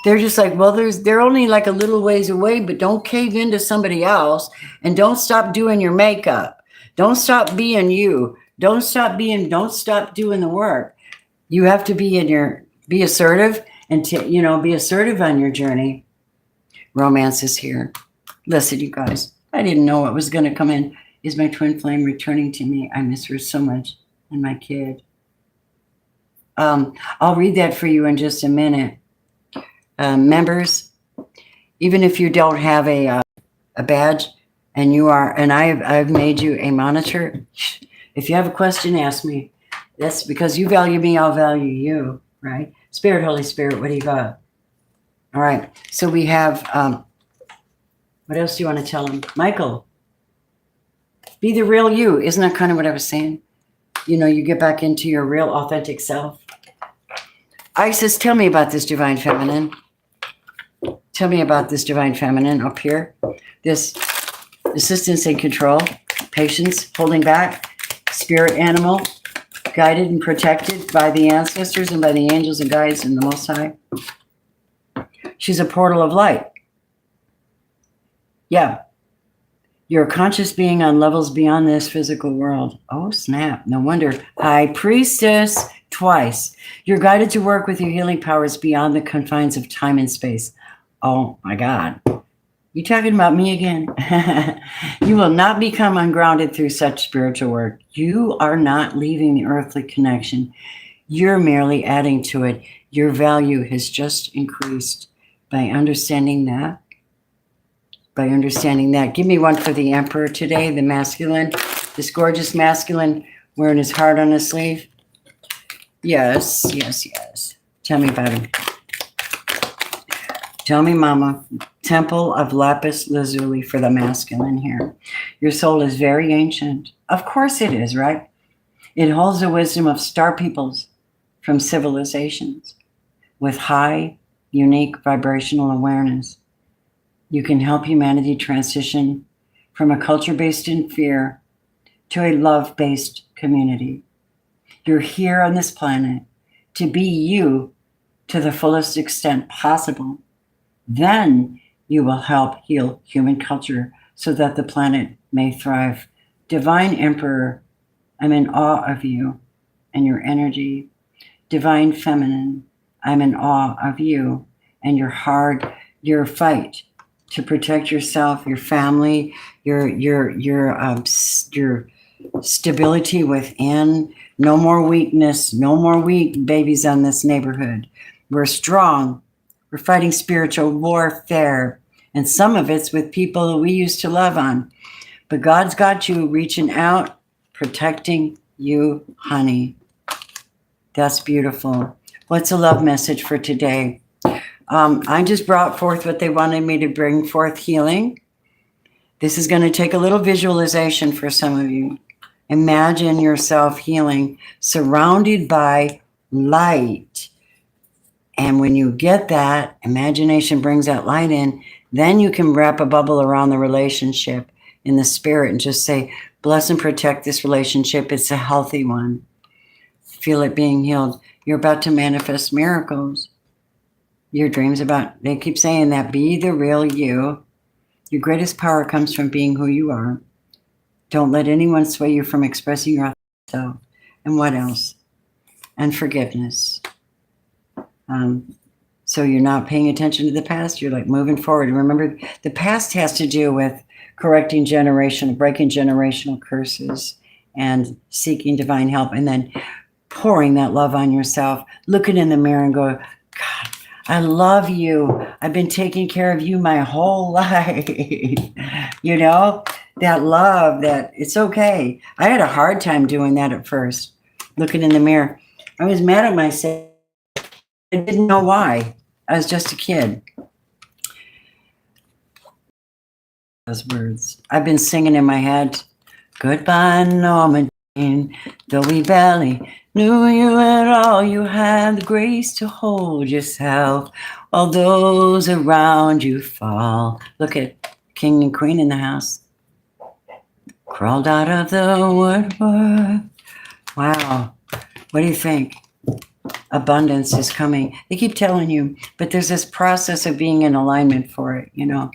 They're just like, well, they're only like a little ways away, but don't cave into somebody else and don't stop doing your makeup. Don't stop being you. Don't stop doing the work. You have to be assertive and be assertive on your journey. Romance is here. Listen, you guys. I didn't know what was going to come in. Is my twin flame returning to me? I miss her so much. And my kid. I'll read that for you in just a minute. Members, even if you don't have a badge and I've made you a monitor. If you have a question, ask me. That's because you value me, I'll value you, right? Spirit, Holy Spirit, what do you got? All right. So we have... what else do you want to tell them? Michael, be the real you. Isn't that kind of what I was saying? You get back into your real authentic self. Isis, tell me about this divine feminine. Tell me about this divine feminine up here. This assistance and control, patience, holding back, spirit animal, guided and protected by the ancestors and by the angels and guides and the Most High. She's a portal of light. Yeah. You're a conscious being on levels beyond this physical world. Oh, snap. No wonder. High Priestess, twice. You're guided to work with your healing powers beyond the confines of time and space. Oh, my God. You talking about me again? You will not become ungrounded through such spiritual work. You are not leaving the earthly connection. You're merely adding to it. Your value has just increased by understanding that. By understanding that. Give me one for the Emperor today, the masculine. This gorgeous masculine wearing his heart on his sleeve. Yes, yes, yes. Tell me about him. Tell me, Mama. Temple of Lapis Lazuli for the masculine here. Your soul is very ancient. Of course it is, right? It holds the wisdom of star peoples from civilizations with high, unique vibrational awareness. You can help humanity transition from a culture based in fear to a love based community. You're here on this planet to be you to the fullest extent possible. Then you will help heal human culture so that the planet may thrive. Divine Emperor, I'm in awe of you and your energy. Divine Feminine, I'm in awe of you and your fight to protect yourself, your family, your stability within. No more weakness, no more weak babies on this neighborhood. We're strong. We're fighting spiritual warfare. And some of it's with people that we used to love on. But God's got you reaching out, protecting you, honey. That's beautiful. What's a love message for today? I just brought forth what they wanted me to bring forth, healing. This is going to take a little visualization for some of you. Imagine yourself healing, surrounded by light. And when you get that, imagination brings that light in, then you can wrap a bubble around the relationship in the spirit and just say, bless and protect this relationship. It's a healthy one. Feel it being healed. You're about to manifest miracles. Your dreams they keep saying that, be the real you. Your greatest power comes from being who you are. Don't let anyone sway you from expressing yourself. And what else? And forgiveness. So you're not paying attention to the past. You're like moving forward. Remember, the past has to do with breaking generational curses and seeking divine help, and then pouring that love on yourself, looking in the mirror and go, God, I love you. I've been taking care of you my whole life. You know, that love, that it's okay. I had a hard time doing that at first, looking in the mirror. I was mad at myself. I didn't know why. I was just a kid. Those words. I've been singing in my head, goodbye, Norma Jean, though we barely knew you at all. You had the grace to hold yourself while those around you fall. Look at King and Queen in the house. Crawled out of the woodwork. Wow. What do you think? Abundance is coming. They keep telling you, but there's this process of being in alignment for it, you know.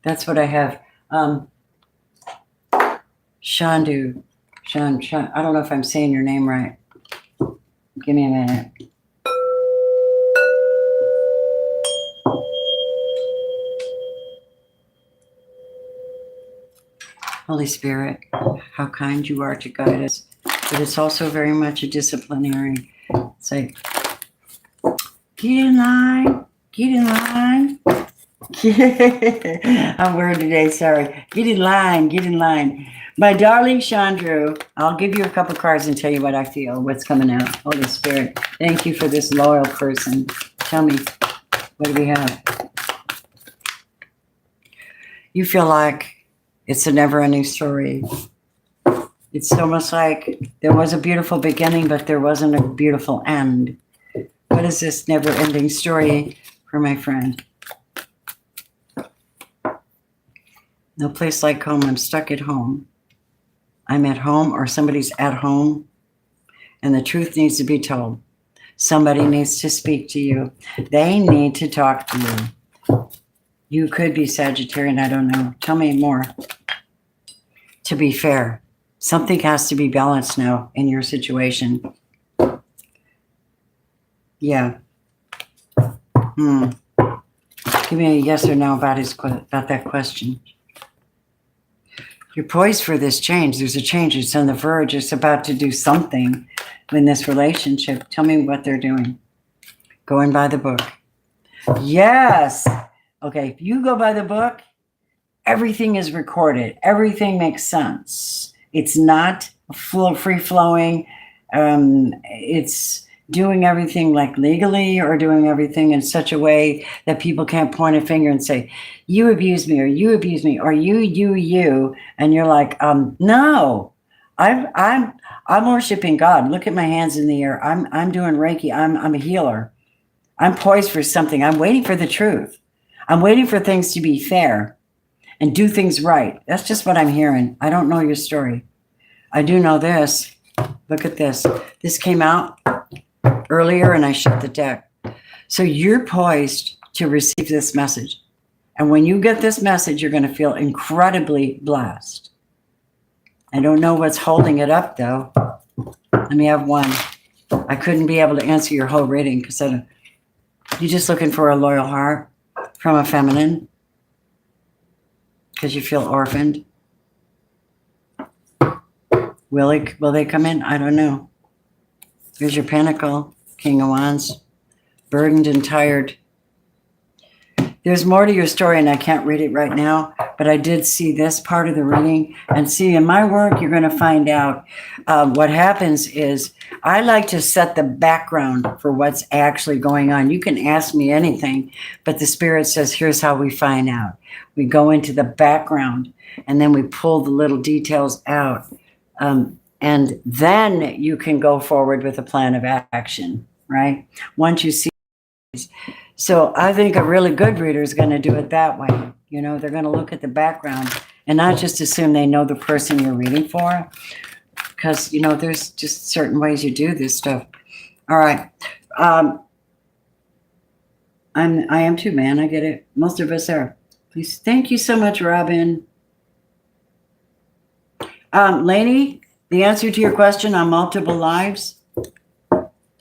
That's what I have. Shandu. I don't know if I'm saying your name right. Give me a minute. Holy Spirit, how kind you are to guide us. But it's also very much a disciplinary. It's like, get in line, get in line. I'm weird today, sorry. Get in line, get in line. My darling Chandru, I'll give you a couple cards and tell you what I feel, what's coming out. Holy Spirit, thank you for this loyal person. Tell me, what do we have? You feel like it's a never-ending story. It's almost like there was a beautiful beginning, but there wasn't a beautiful end. What is this never-ending story for my friend? No place like home. I'm stuck at home. I'm at home, or somebody's at home, and the truth needs to be told. Somebody needs to speak to you. They need to talk to you. You could be Sagittarian, I don't know. Tell me more. To be fair, something has to be balanced now in your situation. Yeah. Give me a yes or no about that question. You're poised for this change. There's a change. It's on the verge. It's about to do something in this relationship. Tell me what they're doing. Going by the book. Yes. Okay, if you go by the book, everything is recorded. Everything makes sense. It's not free-flowing. It's doing everything like legally or doing everything in such a way that people can't point a finger and say, you abused me or you abused me or you. And you're like, no, I'm worshiping God. Look at my hands in the air. I'm doing Reiki. I'm a healer. I'm poised for something. I'm waiting for the truth. I'm waiting for things to be fair and do things right. That's just what I'm hearing. I don't know your story. I do know this. Look at this. This came out earlier and I shut the deck. So you're poised to receive this message. And when you get this message, you're going to feel incredibly blessed. I don't know what's holding it up, though. Let me have one. I couldn't be able to answer your whole reading because you're just looking for a loyal heart from a feminine because you feel orphaned. Will they come in? I don't know. Here's your pentacle, King of Wands, burdened and tired. There's more to your story, and I can't read it right now, but I did see this part of the reading. And see, in my work, you're going to find out what happens is I like to set the background for what's actually going on. You can ask me anything, but the Spirit says, here's how we find out. We go into the background, and then we pull the little details out. And then you can go forward with a plan of action, right? Once you see. So I think a really good reader is going to do it that way. You know, they're going to look at the background and not just assume they know the person you're reading for. Because, you know, there's just certain ways you do this stuff. All right. I am too, man. I get it. Most of us are. Please. Thank you so much, Robin. Lainey, the answer to your question on multiple lives,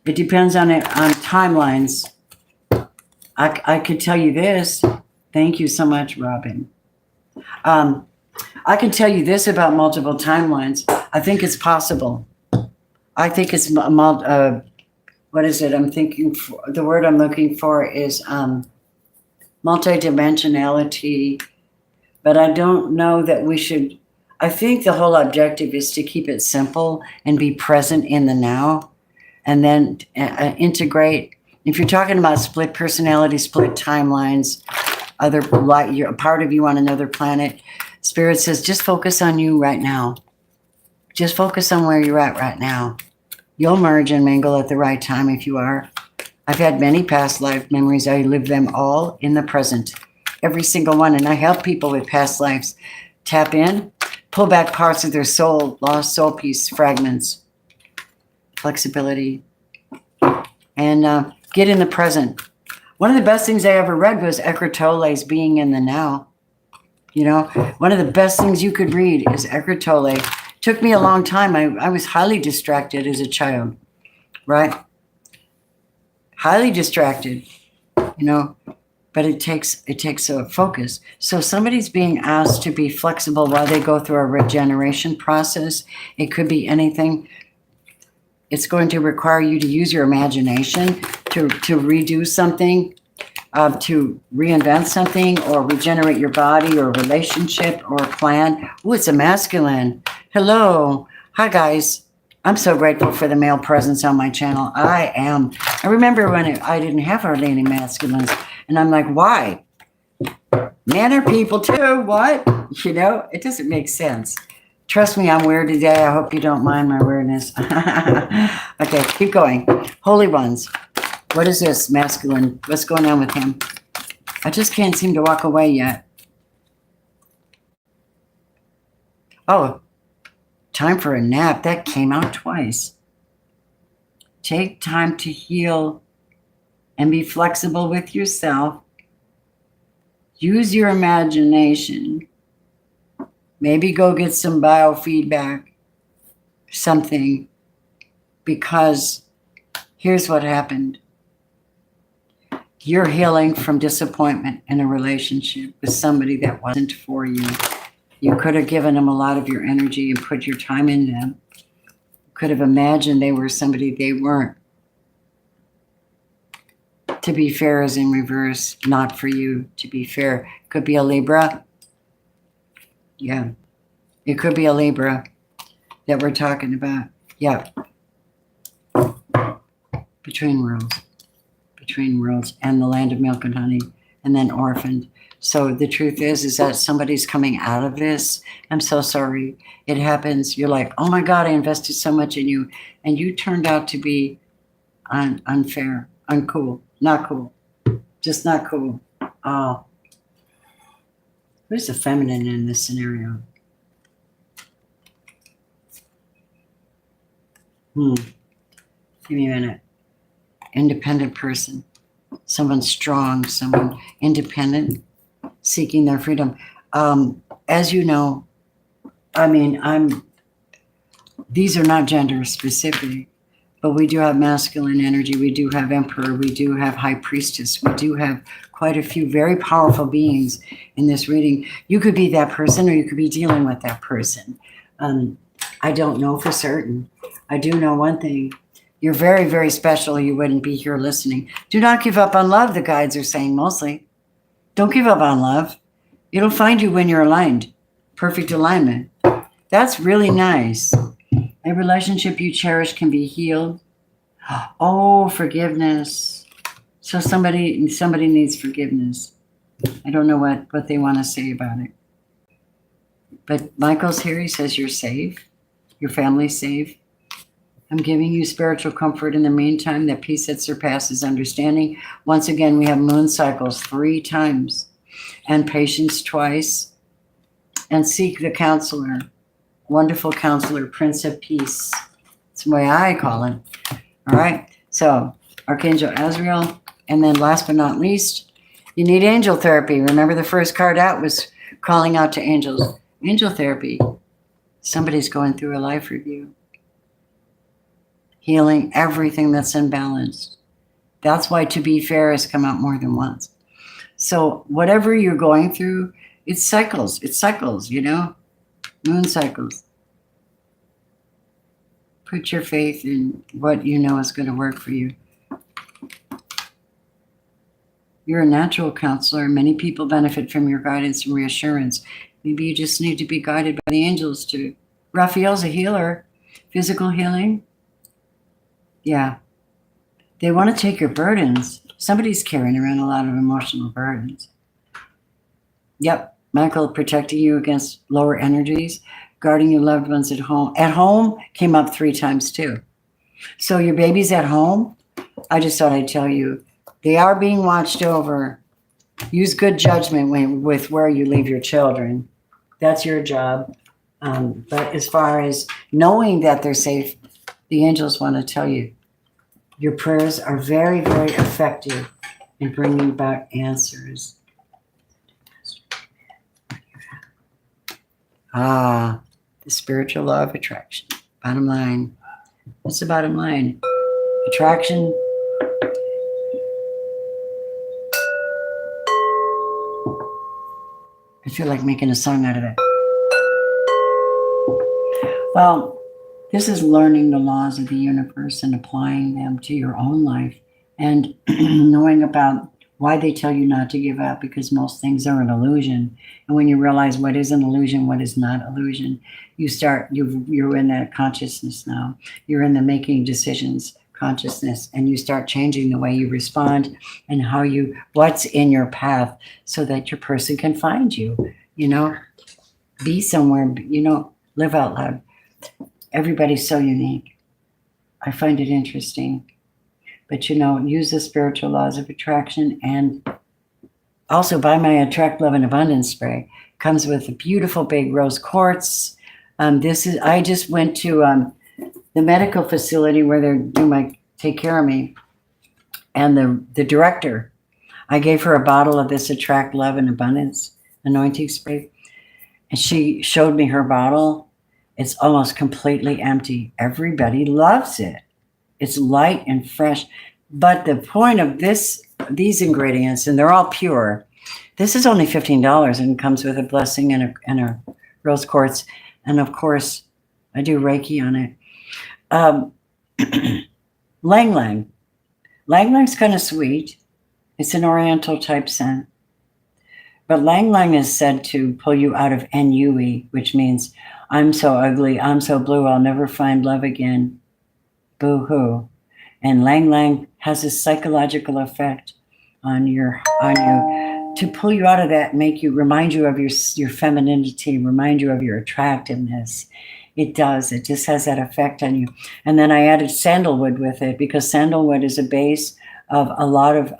it depends on timelines. I could tell you this. Thank you so much, Robin. I can tell you this about multiple timelines. I think it's possible. I think it's what is it? I'm thinking the word I'm looking for is multidimensionality. But I don't know that we should. I think the whole objective is to keep it simple and be present in the now, and then integrate. If you're talking about split personality, split timelines, you're a part of you on another planet, Spirit says, just focus on you right now. Just focus on where you're at right now. You'll merge and mingle at the right time if you are. I've had many past life memories. I live them all in the present, every single one. And I help people with past lives tap in, pull back parts of their soul, lost soul piece fragments, flexibility, and get in the present. One of the best things I ever read was Eckhart Tolle's Being in the Now. You know, one of the best things you could read is Eckhart Tolle. Took me a long time. I was highly distracted as a child, right? Highly distracted, you know, but it takes a focus. So somebody's being asked to be flexible while they go through a regeneration process. It could be anything. It's going to require you to use your imagination to redo something, to reinvent something, or regenerate your body or relationship or plan. Oh, it's a masculine. Hello. Hi, guys. I'm so grateful for the male presence on my channel. I am. I remember when I didn't have hardly any masculines, and I'm like, why? Men are people too. What? You know, it doesn't make sense. Trust me, I'm weird today. I hope you don't mind my weirdness. Okay, keep going. Holy ones. What is this, masculine? What's going on with him? I just can't seem to walk away yet. Oh, time for a nap. That came out twice. Take time to heal and be flexible with yourself. Use your imagination. Maybe go get some biofeedback, something, because here's what happened. You're healing from disappointment in a relationship with somebody that wasn't for you. You could have given them a lot of your energy and put your time in them. You could have imagined they were somebody they weren't. To be fair is in reverse, not for you. To be fair could be a Libra. Yeah, it could be a Libra that we're talking about. Yeah, between worlds and the land of milk and honey, and then orphaned. So the truth is that somebody's coming out of this. I'm so sorry. It happens. You're like, oh my God, I invested so much in you. And you turned out to be unfair, uncool, not cool, just not cool. Oh, who's the feminine in this scenario? Give me a minute. Independent person. Someone strong, someone independent, seeking their freedom. As you know, these are not gender specific, but we do have masculine energy. We do have emperor. We do have high priestess. We do have quite a few very powerful beings in this reading. You could be that person or you could be dealing with that person. I don't know for certain. I do know one thing. You're very, very special. You wouldn't be here listening. Do not give up on love, the guides are saying mostly. Don't give up on love. It'll find you when you're aligned. Perfect alignment. That's really nice. A relationship you cherish can be healed. Oh, forgiveness. So somebody needs forgiveness. I don't know what they want to say about it. But Michael's here. He says you're safe. Your family's safe. I'm giving you spiritual comfort in the meantime, that peace that surpasses understanding. Once again, we have moon cycles 3 times and patience twice. And seek the counselor, wonderful counselor, Prince of Peace. That's the way I call him. All right. So Archangel Azrael. And then last but not least, you need angel therapy. Remember the first card out was calling out to angels. Angel therapy. Somebody's going through a life review. Healing everything that's imbalanced. That's why To Be Fair has come out more than once. So whatever you're going through, it cycles. It cycles, you know? Moon cycles. Put your faith in what you know is going to work for you. You're a natural counselor. Many people benefit from your guidance and reassurance. Maybe you just need to be guided by the angels too. Raphael's a healer. Physical healing. Yeah. They want to take your burdens. Somebody's carrying around a lot of emotional burdens. Yep. Michael protecting you against lower energies, guarding your loved ones at home. At home came up 3 times too. So your baby's at home. I just thought I'd tell you, they are being watched over. Use good judgment with where you leave your children. That's your job. But as far as knowing that they're safe, the angels want to tell you, your prayers are very, very effective in bringing back answers. The spiritual law of attraction. Bottom line. What's the bottom line? Attraction. I feel like making a song out of that. Well, this is learning the laws of the universe and applying them to your own life and knowing about why they tell you not to give up, because most things are an illusion. And when you realize what is an illusion, what is not illusion, you're in that consciousness now. You're in the making decisions consciousness, and you start changing the way you respond and what's in your path so that your person can find you, be somewhere, live out loud. Everybody's so unique. I find it interesting. But, use the spiritual laws of attraction, and also buy my Attract Love and Abundance spray. Comes with a beautiful big rose quartz. I just went to the medical facility where they take care of me. And the director, I gave her a bottle of this Attract Love and Abundance anointing spray. And she showed me her bottle. It's almost completely empty. Everybody loves it. It's light and fresh. But the point of this these ingredients, and they're all pure. This is only $15 and comes with a blessing and a rose quartz. And of course, I do Reiki on it. Lang Lang. Lang Lang's kind of sweet. It's an oriental type scent. But Lang Lang is said to pull you out of ennui, which means I'm so ugly, I'm so blue, I'll never find love again. Boo-hoo. And Lang Lang has a psychological effect on you to pull you out of that, remind you of your femininity, remind you of your attractiveness. It does. It just has that effect on you. And then I added sandalwood with it because sandalwood is a base of a lot of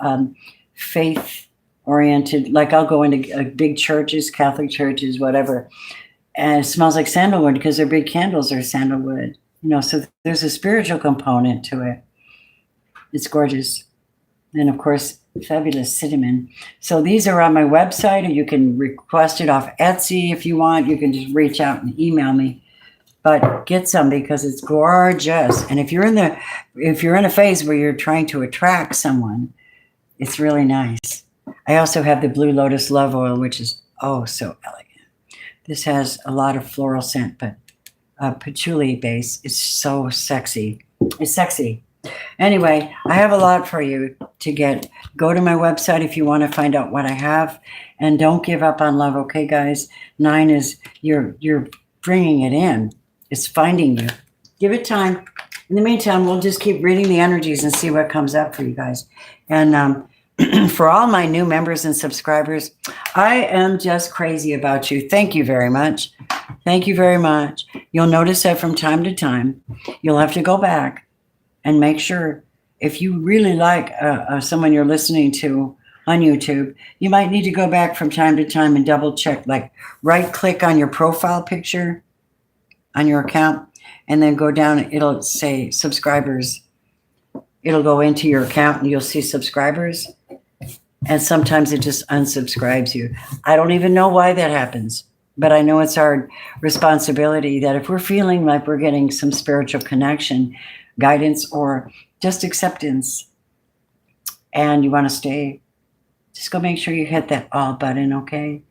faith-oriented, like I'll go into big churches, Catholic churches, whatever, and it smells like sandalwood because their big candles are sandalwood. So there's a spiritual component to it. It's gorgeous. And of course, fabulous cinnamon. So these are on my website, or you can request it off Etsy if you want. You can just reach out and email me. But get some because it's gorgeous. And if you're in a phase where you're trying to attract someone, it's really nice. I also have the Blue Lotus Love Oil, which is oh so elegant. This has a lot of floral scent, but patchouli base. It's so sexy. It's sexy. Anyway, I have a lot for you to get. Go to my website if you want to find out what I have, and don't give up on love. Okay, guys. 9 is you're bringing it in. It's finding you. Give it time. In the meantime, we'll just keep reading the energies and see what comes up for you guys. And for all my new members and subscribers, I am just crazy about you. Thank you very much. Thank you very much. You'll notice that from time to time, you'll have to go back and make sure if you really like someone you're listening to on YouTube, you might need to go back from time to time and double check, like right click on your profile picture on your account and then go down. It'll say subscribers. It'll go into your account and you'll see subscribers. And sometimes it just unsubscribes you. I don't even know why that happens, but I know it's our responsibility that if we're feeling like we're getting some spiritual connection, guidance, or just acceptance, and you want to stay, just go make sure you hit that all button, okay?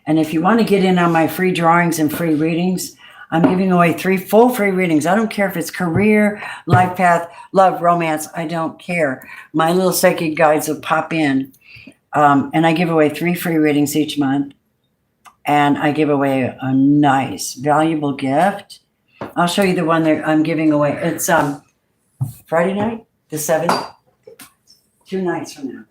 And if you want to get in on my free drawings and free readings, I'm giving away 3 full free readings. I don't care if it's career, life path, love, romance. I don't care. My little psychic guides will pop in. And I give away 3 free readings each month. And I give away a nice, valuable gift. I'll show you the one that I'm giving away. It's Friday night, the 7th. 2 nights from now.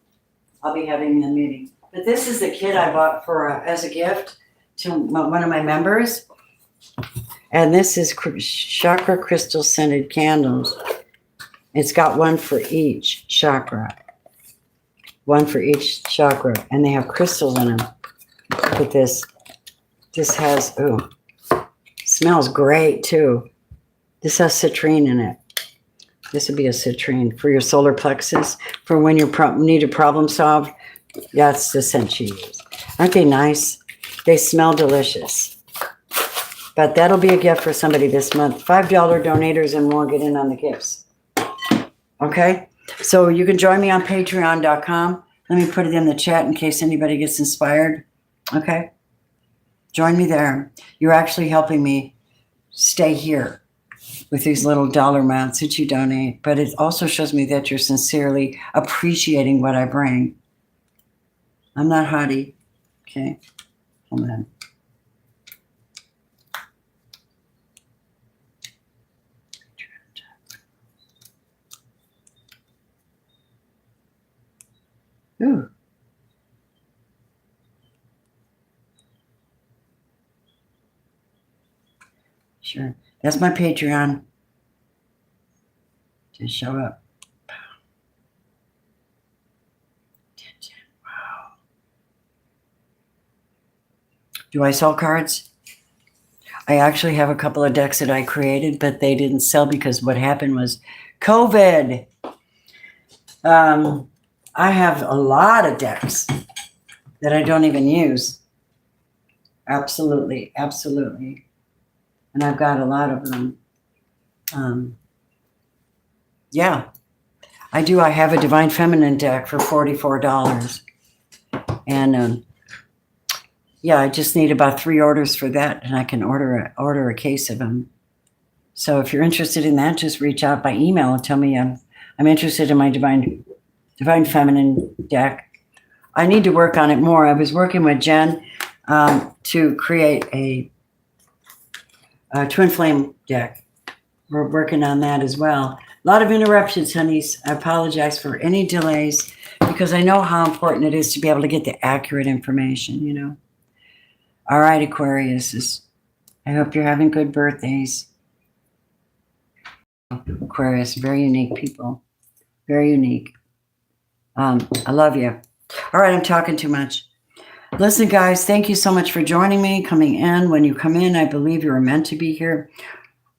I'll be having the meeting. But this is the kit I bought for as a gift to one of my members. And this is chakra crystal scented candles. It's got one for each chakra. One for each chakra. And they have crystals in them. Look at this. This has, ooh, smells great too. This has citrine in it. This would be a citrine for your solar plexus. For when you need a problem solved. That's the scent you use. Aren't they nice? They smell delicious. But that'll be a gift for somebody this month. $5 donators and we'll get in on the gifts. Okay? So you can join me on patreon.com. Let me put it in the chat in case anybody gets inspired. Okay? Join me there. You're actually helping me stay here with these little dollar amounts that you donate. But it also shows me that you're sincerely appreciating what I bring. I'm not haughty. Okay? Hold on. Ooh. Sure. That's my Patreon. Just show up. Wow. Do I sell cards? I actually have a couple of decks that I created, but they didn't sell because what happened was COVID. I have a lot of decks that I don't even use. Absolutely, absolutely. And I've got a lot of them. Yeah. I do. I have a Divine Feminine deck for $44. And yeah, I just need about 3 orders for that, and I can order a case of them. So if you're interested in that, just reach out by email and tell me I'm interested in my Divine Feminine deck. I need to work on it more. I was working with Jen to create a twin flame deck. We're working on that as well. A lot of interruptions, honeys. I apologize for any delays because I know how important it is to be able to get the accurate information, you know. All right, Aquarius. I hope you're having good birthdays. Aquarius, very unique people. Very unique. I love you. All right, I'm talking too much. Listen, guys, thank you so much for joining me, coming in. When you come in, I believe you were meant to be here.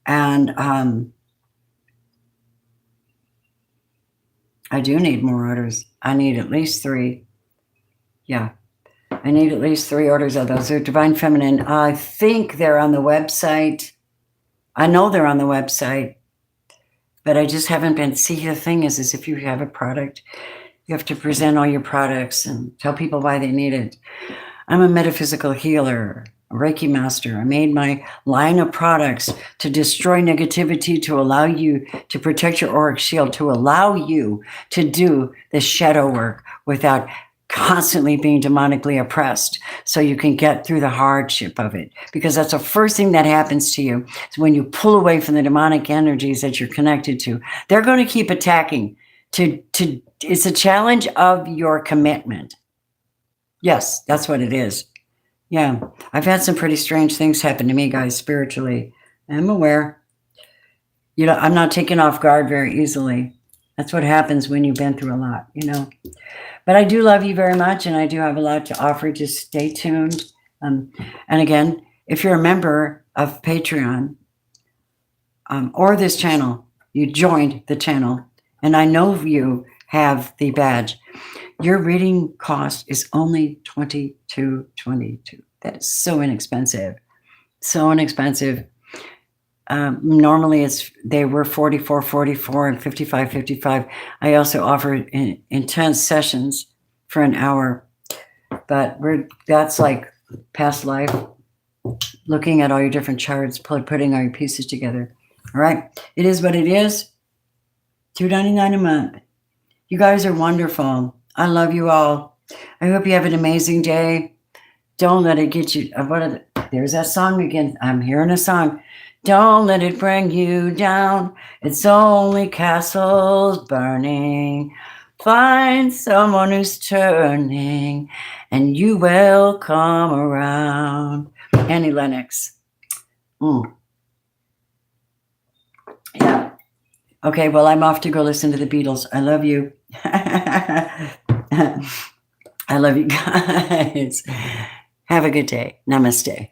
And I do need more orders. I need at least 3. Yeah, I need at least 3 orders of those. They're Divine Feminine. I think they're on the website. I know they're on the website, but I just haven't been. See, the thing is if you have a product, you have to present all your products and tell people why they need it. I'm a metaphysical healer, a Reiki master. I made my line of products to destroy negativity, to allow you to protect your auric shield, to allow you to do the shadow work without constantly being demonically oppressed, so you can get through the hardship of it. Because that's the first thing that happens to you. is when you pull away from the demonic energies that you're connected to. They're going to keep attacking. It's a challenge of your commitment. Yes, that's what it is. Yeah, I've had some pretty strange things happen to me, guys, spiritually. I'm aware. You know, I'm not taken off guard very easily. That's what happens when you've been through a lot, you know. But I do love you very much, and I do have a lot to offer. Just stay tuned. And again, if you're a member of Patreon or this channel, you joined the channel, and I know you have the badge. Your reading cost is only $22.22. That is so inexpensive. So inexpensive. Normally they were $44.44 and $55.55. I also offer intense sessions for an hour, but that's like past life, looking at all your different charts, putting all your pieces together. All right, it is what it is. $2.99 a month. You guys are wonderful. I love you all. I hope you have an amazing day. Don't let it get you. There's that song again. I'm hearing a song. Don't let it bring you down. It's only castles burning. Find someone who's turning, and you will come around. Annie Lennox. Yeah. Okay, well, I'm off to go listen to the Beatles. I love you. I love you guys. Have a good day. Namaste.